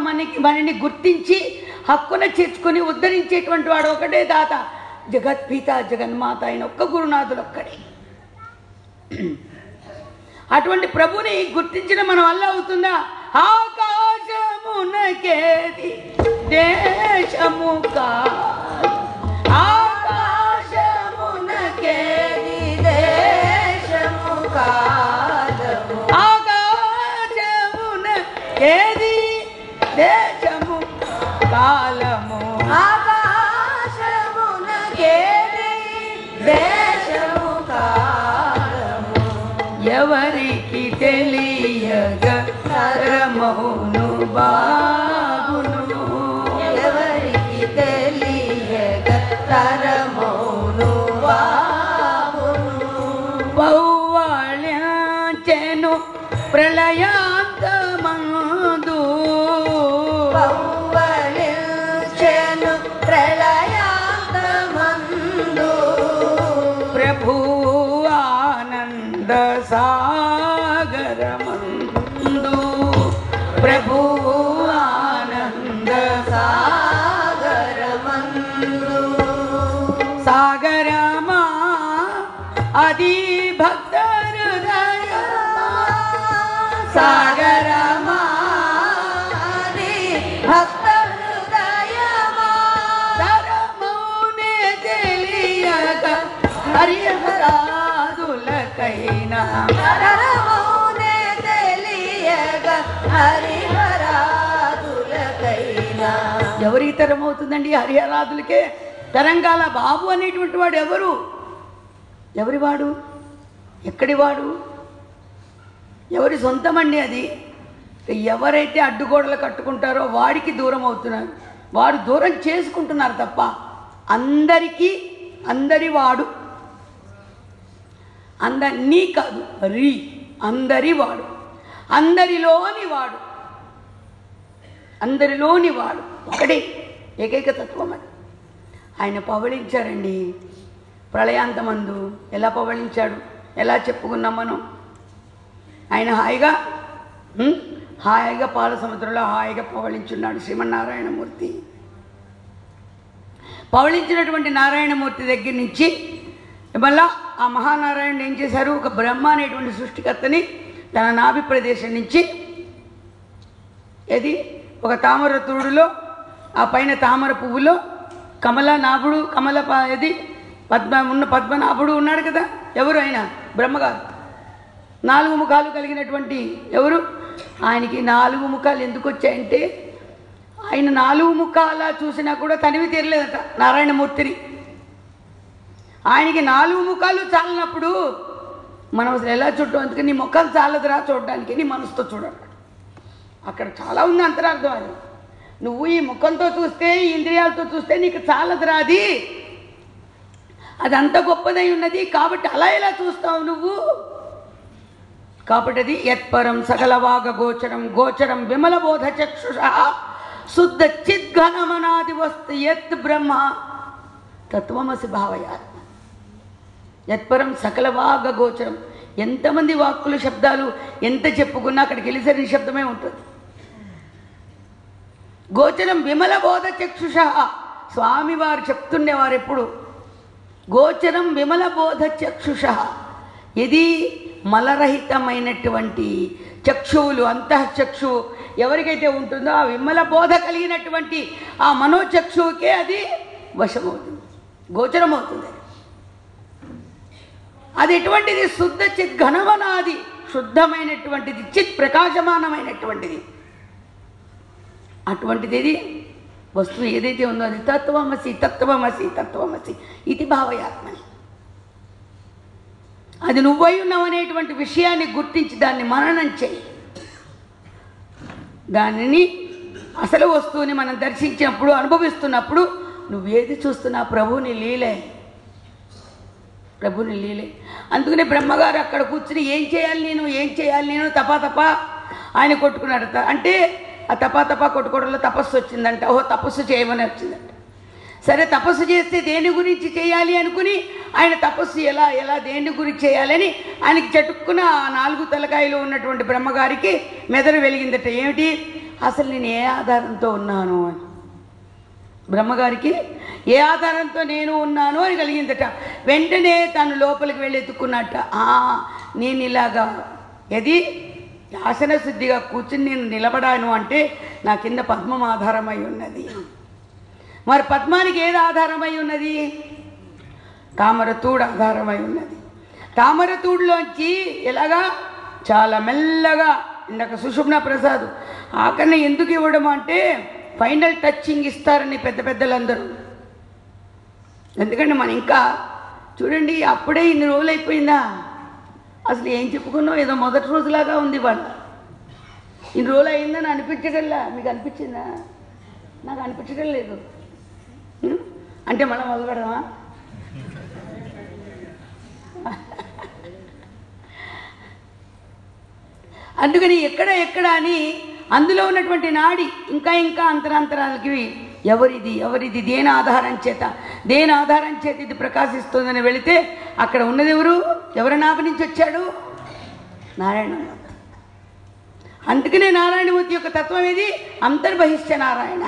మనని గుర్తించి హక్కున చేర్చుకొని ఉద్ధరించేటువంటి వాడు ఒకటే దాత, జగత్పిత జగన్మాత అయిన ఒక్క గురునాథుడు ఒక్కడే. అటువంటి ప్రభుని గుర్తించిన మన వల్ల అవుతుందా? ఆకాశమునకేది దేశము కాదు, ఆకాశమునకేది దేశము కాదు, ఆకాశమునకేది దేశము కాలము, ఆకాశమునకేది దేశము కాలము, ఎవరికి తెలియగ తరమౌను బాబును, ఎవరికి తెలియగ తరమౌను బాబును, పౌవాళ్యంచెను ప్రళయాంతమందు, పౌవాళ్యంచెను ప్రళయాంతమందు, ప్రభు ఆనంద సాగరమందు, ప్రభు ఆనంద సాగరమందు, సాగరమా అది భక్త హృదయమా, సాగరమా అది భక్త హృదయమా, తరమౌనే తెలియక హరిహరాదులకైనా, తరమౌనే తెలియక హరిహరాదులకైనా. ఎవరికి తరం అవుతుందండి? హరిహరాదులకే తరంగాల. బాబు అనేటువంటి వాడు ఎవరు? ఎవరివాడు? ఎక్కడివాడు? ఎవరి సొంతమండి అది? ఎవరైతే అడ్డుగోడలు కట్టుకుంటారో వాడికి దూరం అవుతున్నారు, వారు దూరం చేసుకుంటున్నారు తప్ప అందరికీ అందరివాడు, నీ కాదు రీ, అందరివాడు, అందరిలోని వాడు, అందరిలోని వాడు ఒకటే ఏకైక తత్వం. అది ఆయన పవళించారండి ప్రళయాంతమందు. ఎలా పవళించాడు? ఎలా చెప్పుకున్నాం మనం? ఆయన హాయిగా పాల సముద్రంలో హాయిగా పవళించున్నాడు శ్రీమన్నారాయణమూర్తి. పవళించినటువంటి నారాయణమూర్తి దగ్గర నుంచి మళ్ళా ఆ మహానారాయణుడు ఏం చేశారు? ఒక బ్రహ్మ అనేటువంటి సృష్టికర్తని తన నాభి ప్రదేశం నుంచి ఒక తామర తూడులో ఆ పైన తామర పువ్వులో కమలనాభుడు పద్మనాభుడు ఉన్నాడు కదా. ఎవరు? ఆయన బ్రహ్మగారు. 4 ముఖాలు కలిగినటువంటి ఎవరు? ఆయనకి 4 ముఖాలు ఎందుకు వచ్చాయంటే ఆయన 4 ముఖాల చూసినా కూడా తనివి తీరలేదట నారాయణమూర్తిని. ఆయనకి 4 ముఖాలు చాలినప్పుడు మనం అసలు ఎలా చూడటం? అందుకని నీ ముఖం చాలదురా చూడడానికి, నీ మనసుతో చూడాలి. అక్కడ చాలా ఉంది అంతరార్థం. అది నువ్వు ఈ ముఖంతో చూస్తే, ఈ ఇంద్రియాలతో చూస్తే నీకు చాలదురా, అది అంత గొప్పదై ఉన్నది. కాబట్టి అలా ఎలా చూస్తావు నువ్వు? కాబట్టి అది యత్పరం సకలవాగ గోచరం గోచరం విమలబోధ చక్షుష శుద్ధ చిద్ఘనమనాది వస్తు యత్ బ్రహ్మ తత్వమసి భావయాత్మ. యత్పరం సకలవాగ గోచరం. ఎంతమంది వాక్కులు శబ్దాలు ఎంత చెప్పుకున్నా అక్కడికి వెళ్ళిసరి శబ్దమే ఉంటుంది. గోచరం విమలబోధ చక్షుష. స్వామివారు చెప్తుండేవారు ఎప్పుడు గోచరం విమలబోధ చక్షుష. ఇది మలరహితమైనటువంటి చక్షువులు, అంతఃచక్షువు ఎవరికైతే ఉంటుందో ఆ విమల బోధ కలిగినటువంటి ఆ మనోచక్షువుకే అది వశమవుతుంది, గోచరమవుతుంది. అది ఎటువంటిది? శుద్ధ చిత్ ఘనమనాది, శుద్ధమైనటువంటిది, చిత్ ప్రకాశమానమైనటువంటిది. అటువంటిది ఇది వస్తువు ఏదైతే ఉందో అది తత్వమసి తత్వమసి తత్వమసి ఇది భావయాత్మని. అది నువ్వై ఉన్నావు అనేటువంటి విషయాన్ని గుర్తించి దాన్ని మననం చేయి. దానిని అసలు వస్తువుని మనం దర్శించినప్పుడు, అనుభవిస్తున్నప్పుడు నువ్వేది చూస్తున్నా ప్రభువుని లీలే, ప్రభుని లీలే. అందుకనే బ్రహ్మగారు అక్కడ కూర్చుని ఏం చేయాలి నేను తపా ఆయన కొట్టుకున్నాడు. అంటే ఆ తపా కొట్టుకోవడంలో తపస్సు వచ్చిందంట. ఓహో, తపస్సు చేయమని వచ్చిందంట. సరే, తపస్సు చేస్తే దేని గురించి చేయాలి అనుకుని ఆయన తపస్సు ఎలా దేని గురించి చేయాలని ఆయనకి చటుక్కున ఆ 4 తలకాయలు ఉన్నటువంటి బ్రహ్మగారికి మెదడు వెలిగిందట. ఏమిటి, అసలు నేను ఏ ఆధారంతో ఉన్నాను అని. బ్రహ్మగారికి ఏ ఆధారంతో నేను ఉన్నాను అని కలిగిందట. వెంటనే తను లోపలికి వెళ్ళి ఎత్తుకున్నట్ట. నేను ఇలాగా ఆసన శుద్ధిగా కూర్చుని నేను నిలబడాను అంటే నా కింద పద్మం ఆధారమై ఉన్నది. మరి పద్మానికి ఏది ఆధారమై ఉన్నది? తామరతూడు ఆధారమై ఉన్నది. తామరతూడులోంచి ఎలాగా చాలా మెల్లగా ఇందాక సుషుమ్న ప్రసాద్ ఆకరణ ఎందుకు ఇవ్వడం అంటే ఫైనల్ టచ్చింగ్ ఇస్తారని పెద్దలందరూ. ఎందుకంటే మనం ఇంకా చూడండి, అప్పుడే ఇన్ని రోజులు అయిపోయిందా, అసలు ఏం చెప్పుకున్నావు, ఏదో మొదటి రోజులాగా ఉంది. వాళ్ళు ఇన్ని రోజులు అయిందని అనిపించగల్లా. మీకు అనిపించిందా? నాకు అనిపించడం లేదు. అంటే మనం మొదలు పెడదామా? అందుకని ఎక్కడ అని అందులో ఉన్నటువంటి నాడి ఇంకా అంతరాంతరాలకి ఎవరిది దేని ఆధారం చేత ఇది ప్రకాశిస్తుందని వెళితే అక్కడ ఉన్నది ఎవరి నాభి నుంచి వచ్చాడు? నారాయణమూర్తి. అందుకనే నారాయణమూర్తి యొక్క తత్వం ఏది? అంతర్బహిష్ట నారాయణ.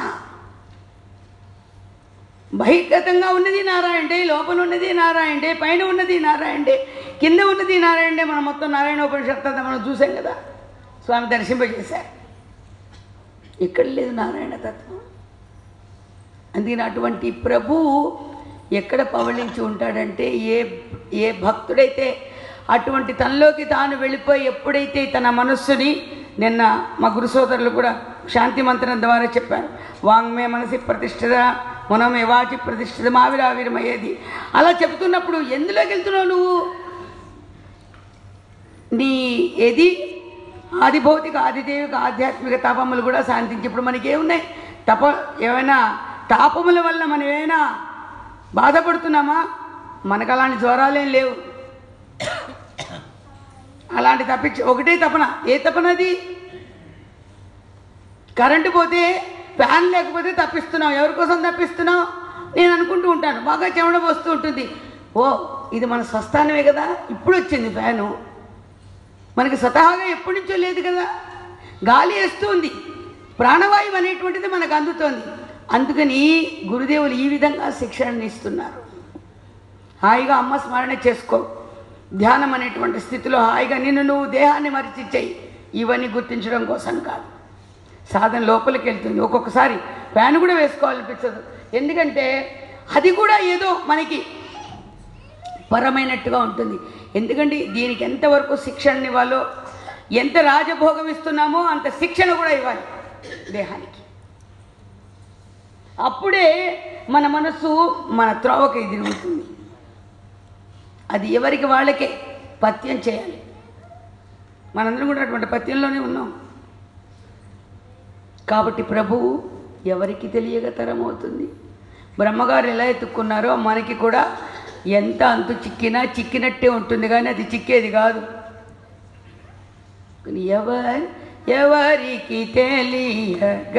బహిర్గతంగా ఉన్నది నారాయణే, లోపల ఉన్నది నారాయణే, పైన ఉన్నది నారాయణే, కింద ఉన్నది నారాయణే. మనం మొత్తం నారాయణోపనిషత్తు మనం చూసాం కదా, స్వామి దర్శింపజేశారు. ఎక్కడ లేదు నారాయణ తత్వం. అందుకని అటువంటి ప్రభువు ఎక్కడ పవళించి ఉంటాడంటే ఏ భక్తుడైతే అటువంటి తనలోకి తాను వెళ్ళిపోయి ఎప్పుడైతే తన మనస్సుని, నిన్న మా గురు సోదరులు కూడా శాంతి మంత్రం ద్వారా చెప్పారు, వాంగ్మే మనసి ప్రతిష్ఠిత మనమే వాచి ప్రతిష్ఠిత మావిరావిరమయ్యేది. అలా చెప్తున్నప్పుడు ఎందులోకి వెళ్తున్నావు నువ్వు? నీ ఆదిభౌతిక ఆదిదేవిక ఆధ్యాత్మిక తాపములు కూడా శాంతించి. ఇప్పుడు మనకి ఏమున్నాయి? ఏమైనా తాపముల వల్ల మనం ఏమైనా బాధపడుతున్నామా? మనకు అలాంటి జ్వరాలేం లేవు. అలాంటి ఒకటే తపన. ఏ తపన అది? కరెంటు పోతే, ఫ్యాన్ లేకపోతే తప్పిస్తున్నాం. ఎవరి కోసం తప్పిస్తున్నాం? నేను అనుకుంటూ ఉంటాను, బాగా చెమట పోస్తూ ఉంటుంది. ఇది మన స్వస్థానమే కదా, ఇప్పుడు వచ్చింది ఫ్యాను. మనకి స్వతహాగా ఎప్పటి నుంచో లేదు కదా. గాలి వేస్తుంది, ప్రాణవాయువు అనేటువంటిది మనకు అందుతోంది. అందుకని గురుదేవులు ఈ విధంగా శిక్షణని ఇస్తున్నారు. హాయిగా అమ్మ స్మరణ చేసుకో, ధ్యానం అనేటువంటి స్థితిలో హాయిగా నిన్ను నువ్వు దేహాన్ని మరిచి చెయ్యి. ఇవన్నీ గుర్తించడం కోసం కాదు, సాధన లోపలికి వెళ్తుంది. ఒక్కొక్కసారి ఫ్యాన్ కూడా వేసుకోవాలనిపించదు, ఎందుకంటే అది కూడా ఏదో మనకి పరమైనట్టుగా ఉంటుంది. ఎందుకంటే దీనికి ఎంతవరకు శిక్షణ ఇవ్వాలో, ఎంత రాజభోగం ఇస్తున్నామో అంత శిక్షణ కూడా ఇవ్వాలి దేహానికి. అప్పుడే మన మనసు మన త్రోవకి తిరుగుతుంది. అది ఎవరికి వాళ్ళకే పత్యం చేయాలి. మనందరం కూడా అటువంటి పత్యంలోనే ఉన్నాం. కాబట్టి ప్రభువు ఎవరికి తెలియక తరమవుతుంది. బ్రహ్మగారు ఎలా ఎత్తుక్కున్నారో మనకి కూడా ఎంత అంతు చిక్కినట్టే ఉంటుంది, కానీ అది చిక్కేది కాదు. ఎవరికి తెలియక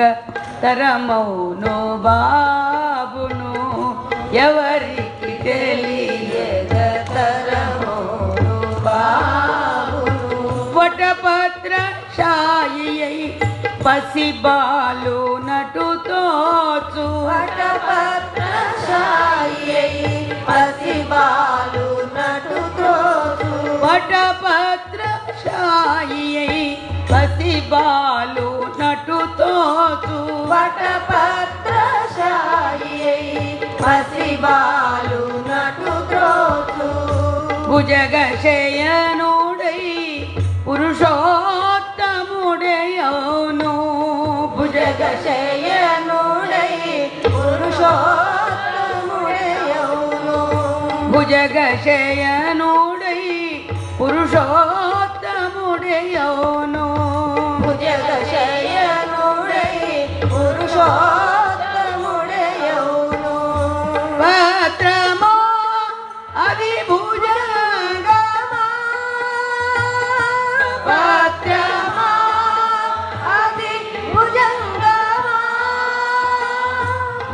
తరమౌను బాబును, ఎవరికి తెలియక తరమౌను బాబును. వటపత్ర షాయి పసిబాలు నటుతోచు, వటపత్ర షాయి పసిబాలు నటుతోచు, వటపత్ర షాయి పసిబాలు నటుతోచు, వటపత్ర షాయి పసిబాలు నటుతోచు. భుజగశయనుడై పురుషోత్తముడయౌను, భుజగశయనుడై పురుషోత్తముడయౌను, భుజగశయనుడై పురుషోత్తముడయౌను భుజగశయనుడై పురుషోత్తముడయౌను పత్రమా అది భుజంగమా పత్రమా అది భుజంగమా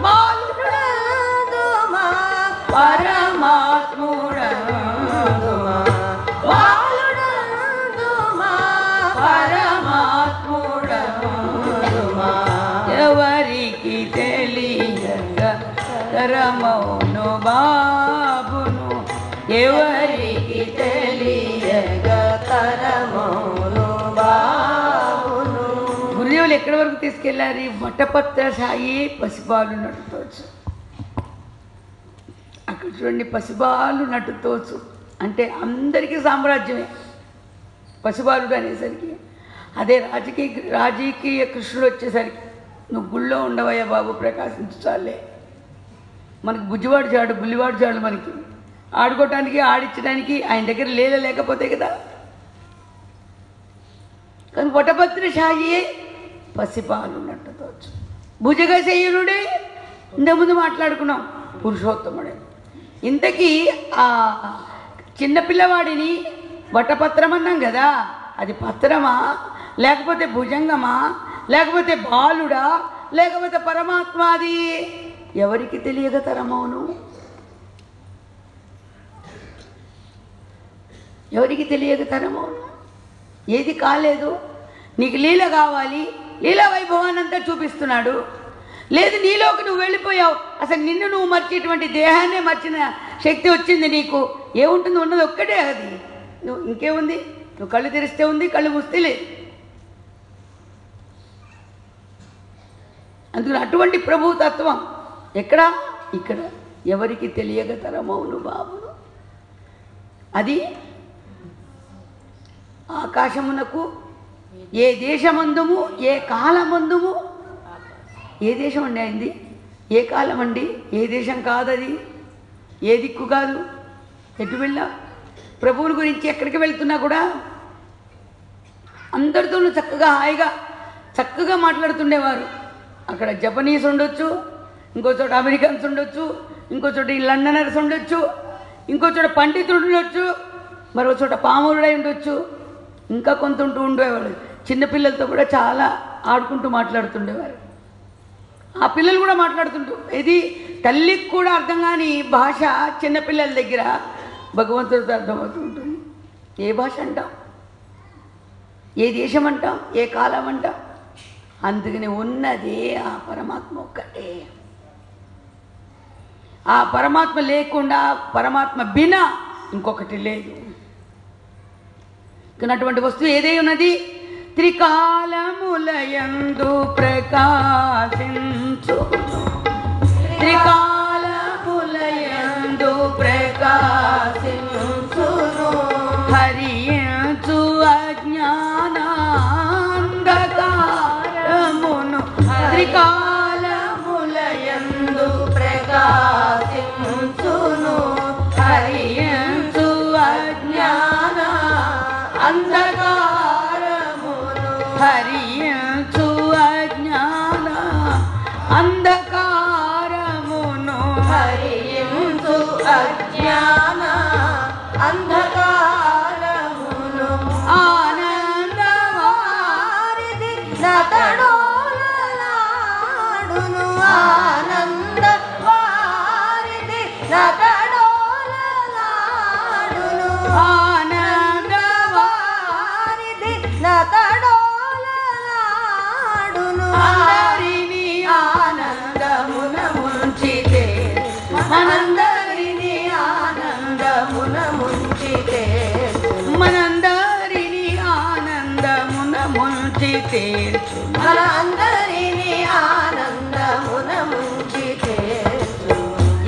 బాలుడందుమా పరమాత్ముడందుమా బాలుడందుమా పరమాత్ముడందుమా ఎవరికి తెలియక తరమౌను బాబును ఎవరికి తెలియక తరమౌను బాబును గురుదేవులు ఎక్కడి వరకు తీసుకెళ్ళారు? వటపత్ర సాయి పసిబాలు నటుతోచు. అక్కడ చూడండి, పసిబాలు నటుతోచు అంటే అందరికీ సామ్రాజ్యమే పసిబాలుడు అనేసరికి. అదే రాజకీయ కృష్ణుడు వచ్చేసరికి నువ్వు గుళ్ళో ఉండవయ్యా బాబు, ప్రకాశించాలే. మనకు బుజ్జివాడు చాడు బుల్లివాడు చాడు, మనకి ఆడుకోవటానికి ఆడించడానికి ఆయన దగ్గర లేకపోతే కదా. కానీ వటభద్ర సాయి పసిపాలు నట్టుతోచు. భుజగశయనుడే ఇంతకుముందు మాట్లాడుకున్నాం, పురుషోత్తముడే. ఇంతకీ ఆ చిన్నపిల్లవాడిని వటపత్రం అన్నాం కదా, అది పత్రమా లేకపోతే భుజంగమా లేకపోతే బాలుడా లేకపోతే పరమాత్మ? అది ఎవరికి తెలియక తరమౌను? ఎవరికి తెలియక తరమౌను? ఏది కాలేదు. నీకు లీల కావాలి, లీలా వైభవాన్ని అంతా చూపిస్తున్నాడు. లేదు, నీలోకి నువ్వు వెళ్ళిపోయావు, అసలు నిన్ను నువ్వు మర్చేటువంటి దేహాన్నే మర్చిన శక్తి వచ్చింది నీకు. ఏముంటుంది? ఉన్నది ఒక్కటే, అది నువ్వు. ఇంకేముంది? నువ్వు కళ్ళు తెరిస్తే ఉంది, కళ్ళు మూస్తే లేదు. అందుకని అటువంటి ప్రభుతత్వం ఎక్కడా? ఇక్కడ. ఎవరికి తెలియక తరమౌను బాబును. అది ఆకాశమునకు ఏ దేశమందుము ఏ కాలమందుము. ఏ దేశం అండి అయింది? ఏ కాలం అండి? ఏ దేశం కాదది, ఏ దిక్కు కాదు. ఎటు వెళ్ళా ప్రభువుల గురించి ఎక్కడికి వెళ్తున్నా కూడా అందరితోనూ చక్కగా హాయిగా చక్కగా మాట్లాడుతుండేవారు. అక్కడ జపనీస్ ఉండొచ్చు, ఇంకో చోట అమెరికన్స్ ఉండొచ్చు, ఇంకో చోట లండనర్స్ ఉండొచ్చు, ఇంకో చోట పండితుడు ఉండొచ్చు, మరో చోట పామురుడై ఉండొచ్చు, ఇంకా కొంత ఉండేవాళ్ళు. చిన్నపిల్లలతో కూడా చాలా ఆడుకుంటూ మాట్లాడుతుండేవారు. ఆ పిల్లలు కూడా మాట్లాడుతుంటూ, ఇది తల్లికి కూడా అర్థం కాని భాష చిన్నపిల్లల దగ్గర భగవంతుడితో అర్థమవుతూ ఉంటుంది. ఏ భాష అంటాం, ఏ దేశం అంటాం, ఏ కాలం అంటాం. అందుకని ఉన్నదే ఆ పరమాత్మ ఒక్కటే. ఆ పరమాత్మ లేకుండా, పరమాత్మ బినా ఇంకొకటి లేదు. అటువంటి వస్తువు ఏదై ఉన్నది? త్రికాలములయందు ప్రకాశించు, త్రికాలములయందు ప్రకాశించును, హరించు అజ్ఞానాంధకారమును. త్రికాలములయందు ప్రకాశించును, హరించు అజ్ఞాన అంధకారమును, హరించు అజ్ఞాన అంధకారమును, హరించు అజ్ఞాన అంధకారమును. ఆనందవారిది నతడోలలాడును, ఆనందవారిది నతడోలలాడును, ఆనందవారిది నతడోలలాడును. అందరినీ ఆనందమున ముంచితే, మనందరినీ ఆనందమున ముంచితే, మనందరినీ ఆనందమున ముంచితే, మనందరినీ ఆనందమున ముంచితే,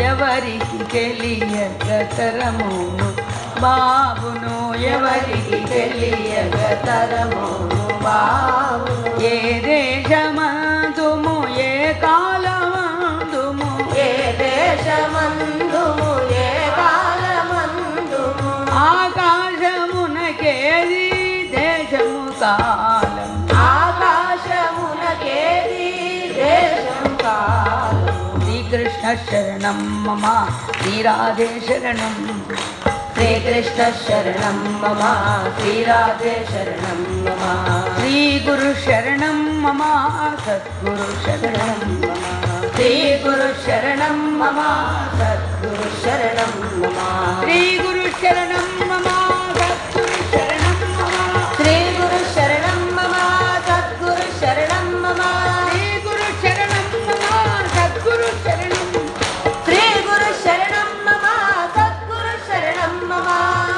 ఎవరికి తెలియక తరమును బాబును, ఎవరికి తెలియక తరమును బాబును. ఏ దేశమందుము ఏ కాలమందుము, ఏ దేశమందుము ఏ కాలమందుము, ఆకాశమున ఆకాశమునకేది దేశము కాలం, ఆకాశమునకేది దేశం కాలం. శ్రీకృష్ణ శరణం మమ శ్రీరాధే శరణం, శ్రీకృష్ణ శరణం మమ శ్రీరాధే శరణం మమ. శ్రీ గురు శరణం మమ సద్గురు శరణం మమ, శ్రీ గురు శరణం మమ సద్గురు శరణం మమ. శ్రీ గురు శరణం మమ సద్గురు శరణం మమ, శ్రీ గురు శరణం మమ సద్గురు శరణం మమ. శ్రీ గురు శరణం మమ సద్గురు శరణం, శ్రీ గురు శరణం మమ సద్గురు శరణం మమ.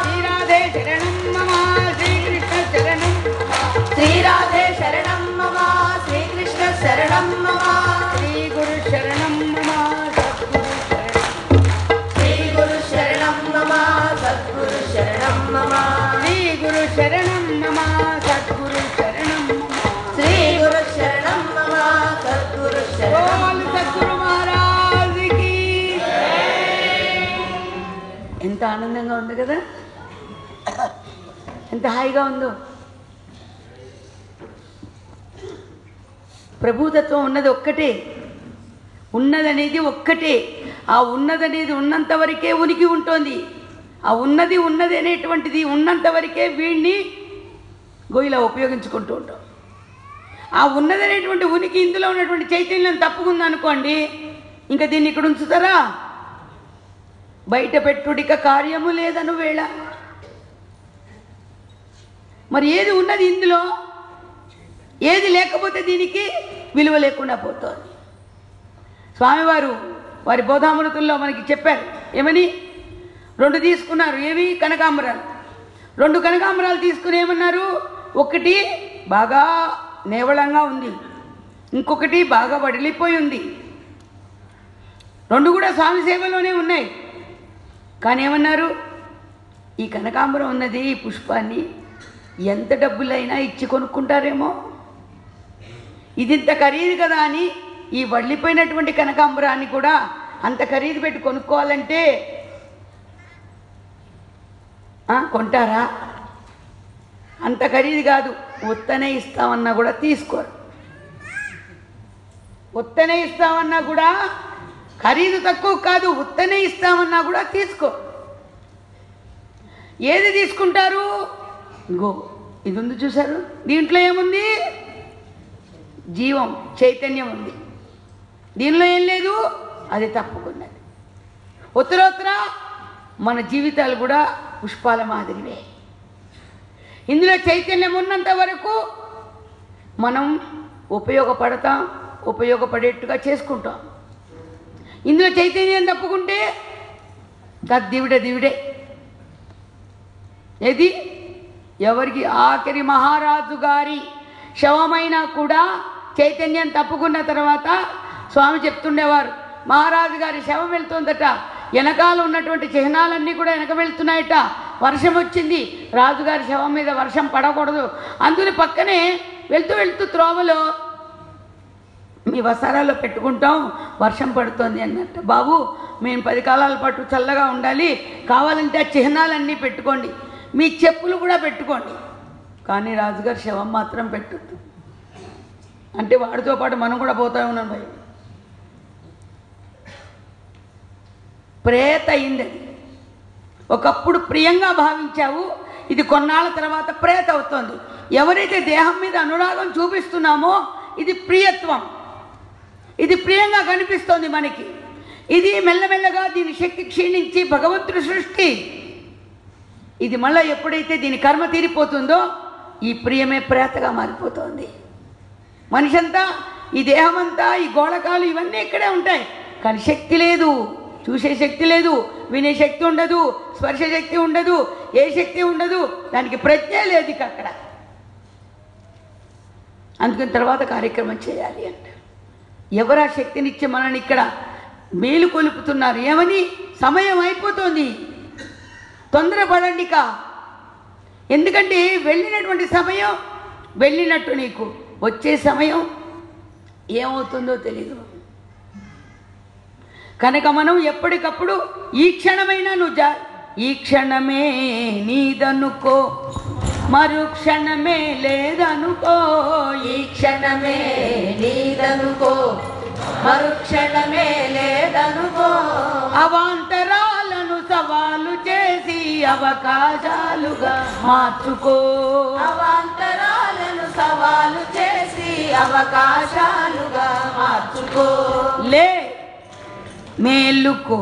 శ్రీరాధే శరణం మమ శ్రీకృష్ణ శరణం, శ్రీరాధే శరణం మమ శ్రీకృష్ణ శరణం మమ. శ్రీ గురు శరణం మమ సద్గురు శరణం, శ్రీ గురు శరణం మమ సద్గురు శరణం మమ. శ్రీ గురు శరణం మమ సద్గురు శరణం మమ. శ్రీ గురు శరణం మమ సద్గురు శరణం బోల్ సద్గురు మహారాజ్కి. ఎంత ఆనందంగా ఉంది కదా, ఎంత హాయిగా ఉందో. ప్రభుతత్వం ఉన్నది ఒక్కటే, ఉన్నదనేది ఒక్కటే. ఆ ఉన్నదనేది ఉన్నంత వరకే ఉనికి ఉంటుంది. ఆ ఉన్నది అనేటువంటిది ఉన్నంత వరకే వీడిని గోయిలా ఉపయోగించుకుంటూ ఉంటాం. ఆ ఉన్నదనేటువంటి ఉనికి ఇందులో ఉన్నటువంటి చైతన్యం తప్పుకుందనుకోండి, ఇంకా దీన్ని ఇక్కడ ఉంచుతారా? బయట పెట్టుడిక కార్యము లేదను వేళ. మరి ఏది ఉన్నది ఇందులో, ఏది లేకపోతే దీనికి విలువ లేకుండా పోతుంది. స్వామివారు వారి బోధామృతుల్లో మనకి చెప్పారు. ఏమని? 2 తీసుకున్నారు. ఏవి? కనకాంబరాలు. 2 కనకాంబరాలు తీసుకుని ఏమన్నారు? ఒకటి బాగా నేవళంగా ఉంది, ఇంకొకటి బాగా వడిలిపోయి ఉంది. 2 కూడా స్వామి సేవలోనే ఉన్నాయి. కానీ ఏమన్నారు? ఈ కనకాంబరం ఉన్నది, ఈ పుష్పాన్ని ఎంత డబ్బులైనా ఇచ్చి కొనుక్కుంటారేమో, ఇది ఇంత ఖరీదు కదా అని ఈ వడిలిపోయినటువంటి కనకాంబరాన్ని కూడా అంత ఖరీదు పెట్టి కొనుక్కోవాలంటే కొంటారా? అంత ఖరీదు కాదు. ఉత్తనే ఇస్తామన్నా కూడా తీసుకోరు. ఉత్తనే ఇస్తామన్నా కూడా, ఖరీదు తక్కువ కాదు, ఉత్తనే ఇస్తామన్నా కూడా తీసుకో. ఏది తీసుకుంటారు? గో ఇది ఉంది చూసారు, దీంట్లో ఏముంది? జీవం, చైతన్యం ఉంది. దీనిలో ఏం లేదు, అది తప్పుకున్నది. ఉత్తరోత్తర మన జీవితాలు కూడా పుష్పాల మాదిరివే. ఇందులో చైతన్యం ఉన్నంత వరకు మనం ఉపయోగపడతాం, ఉపయోగపడేట్టుగా చేసుకుంటాం. ఇందులో చైతన్యం తప్పుకుంటే దివిడే. ఏది? ఎవరికి? ఆఖరి మహారాజు గారి శవమైనా కూడా చైతన్యం తప్పుకున్న తర్వాత స్వామి చెప్తుండేవారు, మహారాజు గారి శవం వెళ్తుందట, వెనకాల ఉన్నటువంటి చిహ్నాలన్నీ కూడా వెనక వెళ్తున్నాయట. వర్షం వచ్చింది, రాజుగారి శవం మీద వర్షం పడకూడదు, అందుని పక్కనే వెళ్తూ త్రోవలో మీ వసారాల్లో పెట్టుకుంటాం, వర్షం పడుతోంది అన్నట్ట. బాబు మేము 10 కాలాల పాటు చల్లగా ఉండాలి, కావాలంటే ఆ చిహ్నాలన్నీ పెట్టుకోండి, మీ చెప్పులు కూడా పెట్టుకోండి, కానీ రాజుగారి శవం మాత్రం పెట్టొద్దు అంటే వాడితో పాటు మనం కూడా పోతా ఉన్నాం. భయం ప్రేత అయింది. అది ఒకప్పుడు ప్రియంగా భావించావు, ఇది కొన్నాళ్ళ తర్వాత ప్రేత అవుతోంది. ఎవరైతే దేహం మీద అనురాగం చూపిస్తున్నామో ఇది ప్రియత్వం, ఇది ప్రియంగా కనిపిస్తోంది మనకి. ఇది మెల్లమెల్లగా దీని శక్తి క్షీణించి భగవంతుడి సృష్టి, ఇది మళ్ళీ ఎప్పుడైతే దీని కర్మ తీరిపోతుందో ఈ ప్రియమే ప్రేతగా మారిపోతుంది. మనిషి అంతా, ఈ దేహమంతా, ఈ గోళకాలు ఇవన్నీ ఇక్కడే ఉంటాయి, కానీ శక్తి లేదు, చూసే శక్తి లేదు, వినే శక్తి ఉండదు, స్పర్శ శక్తి ఉండదు, ఏ శక్తి ఉండదు, దానికి ప్రజ్ఞ లేదు ఇక అక్కడ. అందుకని తర్వాత కార్యక్రమం చేయాలి అంటే ఎవరు ఆ శక్తినిచ్చి మనల్ని ఇక్కడ మేలు కొలుపుతున్నారు? ఏమని? సమయం అయిపోతుంది, తొందరపడండిక. ఎందుకంటే వెళ్ళినటువంటి సమయం వెళ్ళినట్టు, నీకు వచ్చే సమయం ఏమవుతుందో తెలీదు. కనుక మనం ఎప్పటికప్పుడు ఈ క్షణమైనా నువ్వు ఈ క్షణమే నీదనుకో, మరుక్షణమే లేదనుకో ఈ క్షణమే నీదనుకో మరుక్షణమే లేదనుకో అవాంతరాలను సవాలు చేసి అవకాశాలుగా మార్చుకో అవాంతరాలను సవాలు చేసి అవకాశాలుగా మార్చుకో లే మేలుకో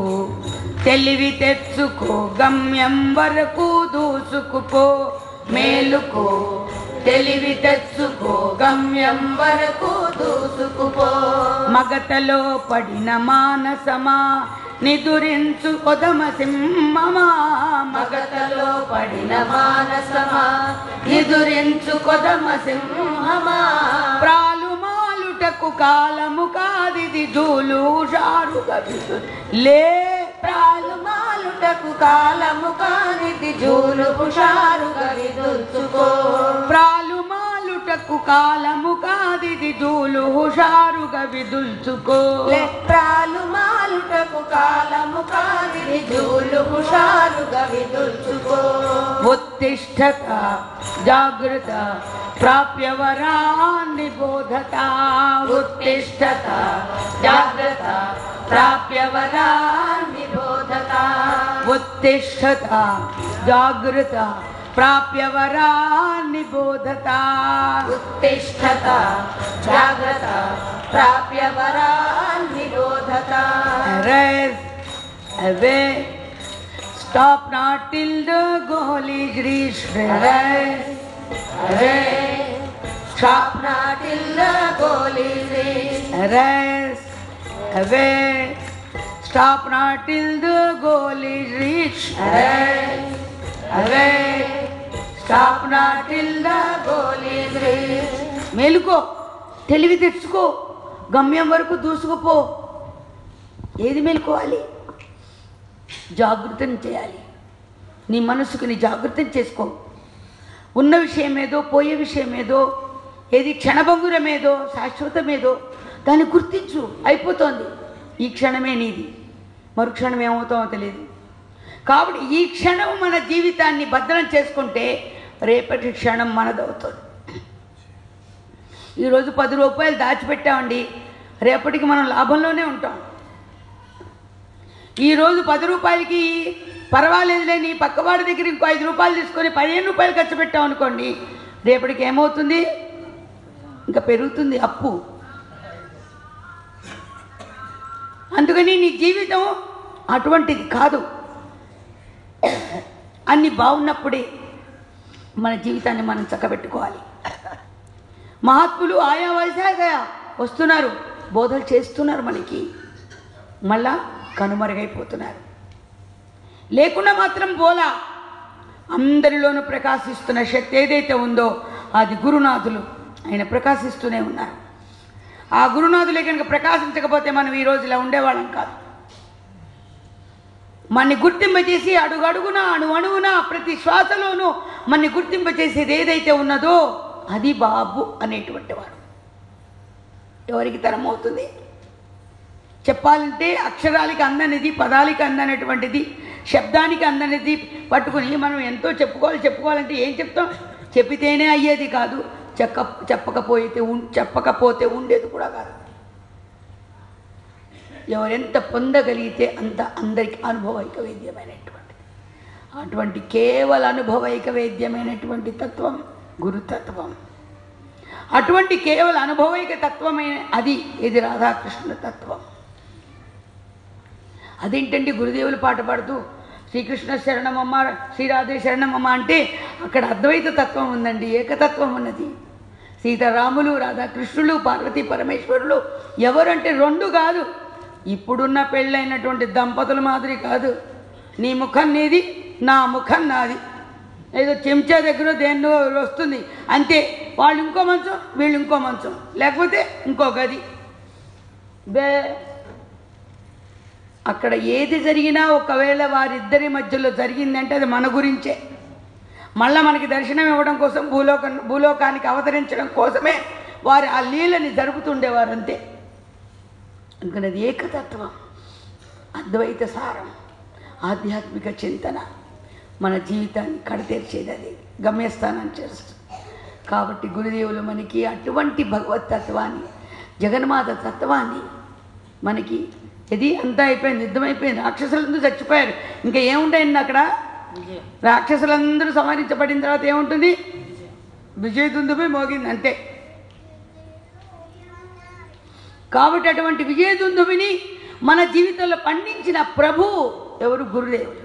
తెలివి తెచ్చుకో గమ్యం వరకు దూసుకుపో మేలుకో తెలివి తెచ్చుకో గమ్యం వరకు దూసుకుపో మగతలో పడిన మానసమా నిదురించు కొదమ సింహమా మగతలో పడిన మానసమా నిదురించు కొదమ సింహమా ప్రాలు మాలుటకు కాలము కాదిది జూలు షారుగా లే ప్రాలు మాలుటకు కాలము కానిది జూలు హుషారుగా విదుల్చుకో ప్రాలు మాలుటకు కాలము కాదిది జూలు హుషారుగా విదుల్చుకో ప్రాలు మాలుటకు కాలము కానిది జూలు హుషారుగా విదుల్చుకో ఉత్తిష్టత జాగృత ప్రాప్య వరాన్ని బోధత ఉత్తిష్టత జాగ్రత్త ప్రాప్య వరాన్ని బోధత ఉత్తిష్టత జాగృత ప్రాప్య వరాన్ని బోధత ఉత్తిష్టత జాగ్రత్త ప్రాప్య వరాన్ని బోధత Arise, awake, stop not till the goal is reached. Arise, awake, Stop not till the goal is reached. arise, awake, stop not till the goal is reached. Arise, Awake, stop not till the goal is reached. మేలుకో తెలివి తెచ్చుకో గమ్యం వరకు దూసుకుపో. ఏది మేలుకోవాలి? జాగృతం చేయాలి. నీ మనసుకు నీ జాగృతం చేసుకో. ఉన్న విషయమేదో పోయే విషయమేదో ఏది క్షణభంగురమేదో శాశ్వతమేదో దాన్ని గుర్తించు. అయిపోతోంది. ఈ క్షణమే నీది, మరుక్షణం ఏమవుతామో తెలియదు. కాబట్టి ఈ క్షణం మన జీవితాన్ని భద్రం చేసుకుంటే రేపటి క్షణం మనదవుతుంది. ఈరోజు 10 రూపాయలు దాచిపెట్టామండి, రేపటికి మనం లాభంలోనే ఉంటాం. ఈరోజు 10 రూపాయలకి పర్వాలేదులేని పక్కవాడి దగ్గర ఇంకో 5 రూపాయలు తీసుకొని 15 రూపాయలు ఖర్చు పెట్టాం అనుకోండి, రేపటికి ఏమవుతుంది? ఇంకా పెరుగుతుంది అప్పు. అందుకని నీ జీవితం అటువంటిది కాదు. అన్ని బాగున్నప్పుడే మన జీవితాన్ని మనం చక్కబెట్టుకోవాలి. మహాత్ములు ఆయా వయసాగా వస్తున్నారు, బోధలు చేస్తున్నారు, మనకి మళ్ళా కనుమరుగైపోతున్నారు. లేకుండా మాత్రం బోలా అందరిలోనూ ప్రకాశిస్తున్న శక్తి ఏదైతే ఉందో అది గురునాథులు. ఆయన ప్రకాశిస్తూనే ఉన్నారు. ఆ గురునాథులే కనుక ప్రకాశించకపోతే మనం ఈ రోజు ఇలా ఉండేవాళ్ళం కాదు. మన్ని గుర్తింపచేసి అడుగడుగునా అణువణువునా ప్రతి శ్వాసలోనూ మన్ని గుర్తింపచేసేది ఏదైతే ఉన్నదో అది బాబు అనేటువంటి వాడు. ఎవరికి తరమవుతుంది? చెప్పాలంటే అక్షరాలకి అందనిది, పదాలకి అందనటువంటిది, శబ్దానికి అందనిది పట్టుకుని మనం ఎంతో చెప్పుకోవాలంటే ఏం చెప్తాం? చెప్పితేనే అయ్యేది కాదు, చెప్పకపోతే ఉండేది కూడా కాదు. ఎవరెంత పొందగలిగితే అంత అందరికి అనుభవైక వేద్యమైనటువంటిది. అటువంటి కేవల అనుభవైక వేద్యమైనటువంటి తత్వం గురుతత్వం. అటువంటి కేవల అనుభవైక తత్వమైన ఇది రాధాకృష్ణుల తత్వం. అదేంటండి గురుదేవులు పాట పాడుతూ శ్రీకృష్ణ శరణమమ్మ శ్రీరాధే శరణమమ్మ అంటే అక్కడ అద్వైత తత్వం ఉందండి, ఏకతత్వం ఉన్నది. సీతారాములు, రాధాకృష్ణులు, పార్వతీ పరమేశ్వరులు ఎవరంటే 2 కాదు. ఇప్పుడున్న పెళ్ళైనటువంటి దంపతుల మాదిరి కాదు. నీ ముఖం నీది, నా ముఖం నాది. ఏదో చెంచా దగ్గర దేన్నో వస్తుంది అంతే. వాళ్ళు ఇంకో మంచం, వీళ్ళు ఇంకో మంచం, లేకపోతే ఇంకో గది. అక్కడ ఏది జరిగినా ఒకవేళ వారిద్దరి మధ్యలో జరిగిందంటే అది మన గురించే. మళ్ళీ మనకి దర్శనం ఇవ్వడం కోసం భూలోకానికి అవతరించడం కోసమే వారు ఆ లీలని జరుపుతుండేవారు అంతే. అందుకని అది ఏకతత్వం, అద్వైత సారం, ఆధ్యాత్మిక చింతన. మన జీవితాన్ని కడతీర్చేది, అది గమ్యస్థానం చేస్తుంది. కాబట్టి గురుదేవులు మనకి అటువంటి భగవత్ తత్వాన్ని, జగన్మాత తత్వాన్ని మనకి, ఇది అంతా అయిపోయింది, యుద్ధం అయిపోయింది, రాక్షసులందరూ చచ్చిపోయారు, ఇంకా ఏముంటాయండి అక్కడ? రాక్షసులందరూ సంహరించబడిన తర్వాత ఏముంటుంది? విజయదుందుభి మోగింది, అంతే. కాబట్టి అటువంటి విజయదుందుభిని మన జీవితంలో పండించిన ప్రభువు ఎవరు? గురుదేవులు.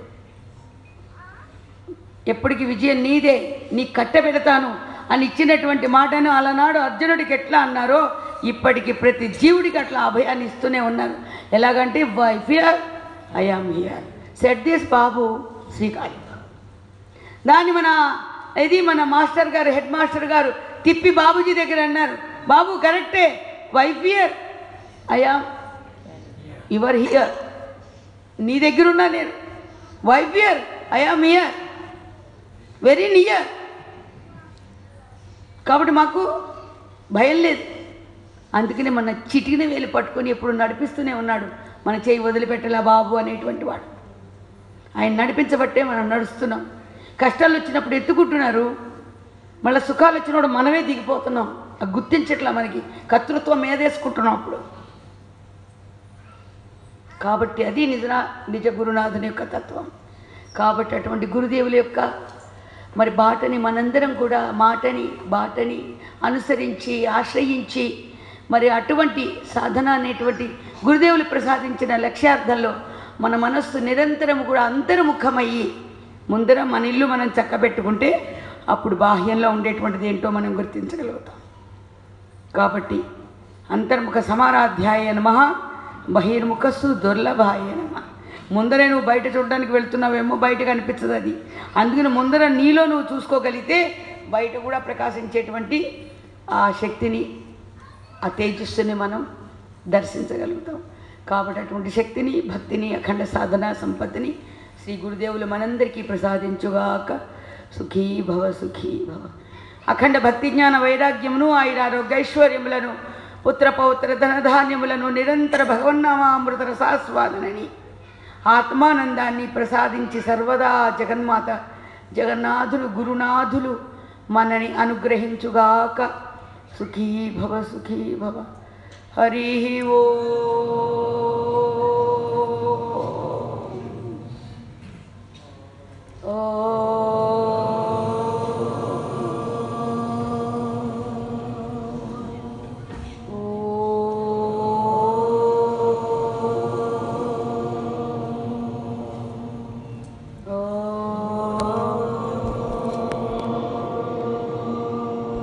ఎప్పటికీ విజయం నీదే, నీ కట్టబెడతాను అని ఇచ్చినటువంటి మాటను అలనాడు అర్జునుడికి ఎట్లా అన్నారో ఇప్పటికీ ప్రతి జీవుడికి అట్లా అభయాన్ని ఇస్తూనే ఉన్నారు. ఎలాగంటే why fear I am here said this Babu Srikali. దాన్ని మన మాస్టర్ గారు, హెడ్ మాస్టర్ గారు తిప్పి బాబుజీ దగ్గర అన్నారు, బాబు కరెక్టే, why fear I am your here, నీ దగ్గరున్నా నేను, why fear I am here very near. కాబట్టి మాకు భయం లేదు. అందుకని మన చిటికిన వేలు పట్టుకొని ఎప్పుడు నడిపిస్తూనే ఉన్నాడు. మన చేయి వదిలిపెట్టలా బాబు అనేటువంటి వాడు. ఆయన నడిపించబట్టే మనం నడుస్తున్నాం. కష్టాలు వచ్చినప్పుడు ఎత్తుకుంటున్నారు, మళ్ళీ సుఖాలు వచ్చినప్పుడు మనమే దిగిపోతున్నాం. అది గుర్తించట్లా, మనకి కర్తృత్వం మీదేసుకుంటున్నాం అప్పుడు. కాబట్టి అది నిజ గురునాథుని యొక్క తత్వం. కాబట్టి అటువంటి గురుదేవుల యొక్క మరి బాటని మనందరం కూడా బాటని అనుసరించి ఆశ్రయించి మరి అటువంటి సాధన అనేటువంటి గురుదేవులు ప్రసాదించిన లక్ష్యార్థంలో మన మనస్సు నిరంతరం కూడా అంతర్ముఖమయ్యి ముందర మన ఇల్లు మనం చక్కబెట్టుకుంటే అప్పుడు బాహ్యంలో ఉండేటువంటిది ఏంటో మనం గుర్తించగలుగుతాం. కాబట్టి అంతర్ముఖ సమారాధ్యాయ నమః, బహిర్ముఖస్సు దుర్లభాయ నమః. ముందరే నువ్వు బయట చూడడానికి వెళ్తున్నావేమో, బయట కనిపించదు అది. అందుకని ముందర నీలో నువ్వు చూసుకోగలిగితే బయట కూడా ప్రకాశించేటువంటి ఆ శక్తిని, ఆ తేజస్సుని మనం దర్శించగలుగుతాం. కాబట్టి అటువంటి శక్తిని, భక్తిని, అఖండ సాధన సంపత్తిని శ్రీ గురుదేవులు మనందరికీ ప్రసాదించుగాక. సుఖీ భవ సుఖీ భవ. అఖండ భక్తి జ్ఞాన వైరాగ్యమును, ఆయురారోగ్య ఐశ్వర్యములను, పుత్ర పౌత్ర ధనధాన్యములను, నిరంతర భగవన్నామామృత రసాస్వాదనని, ఆత్మానందాన్ని ప్రసాదించి సర్వదా జగన్నాథులు గురునాథులు మనని అనుగ్రహించుగాక. సుఖీ భవ సుఖీ భవ. హరి ఓ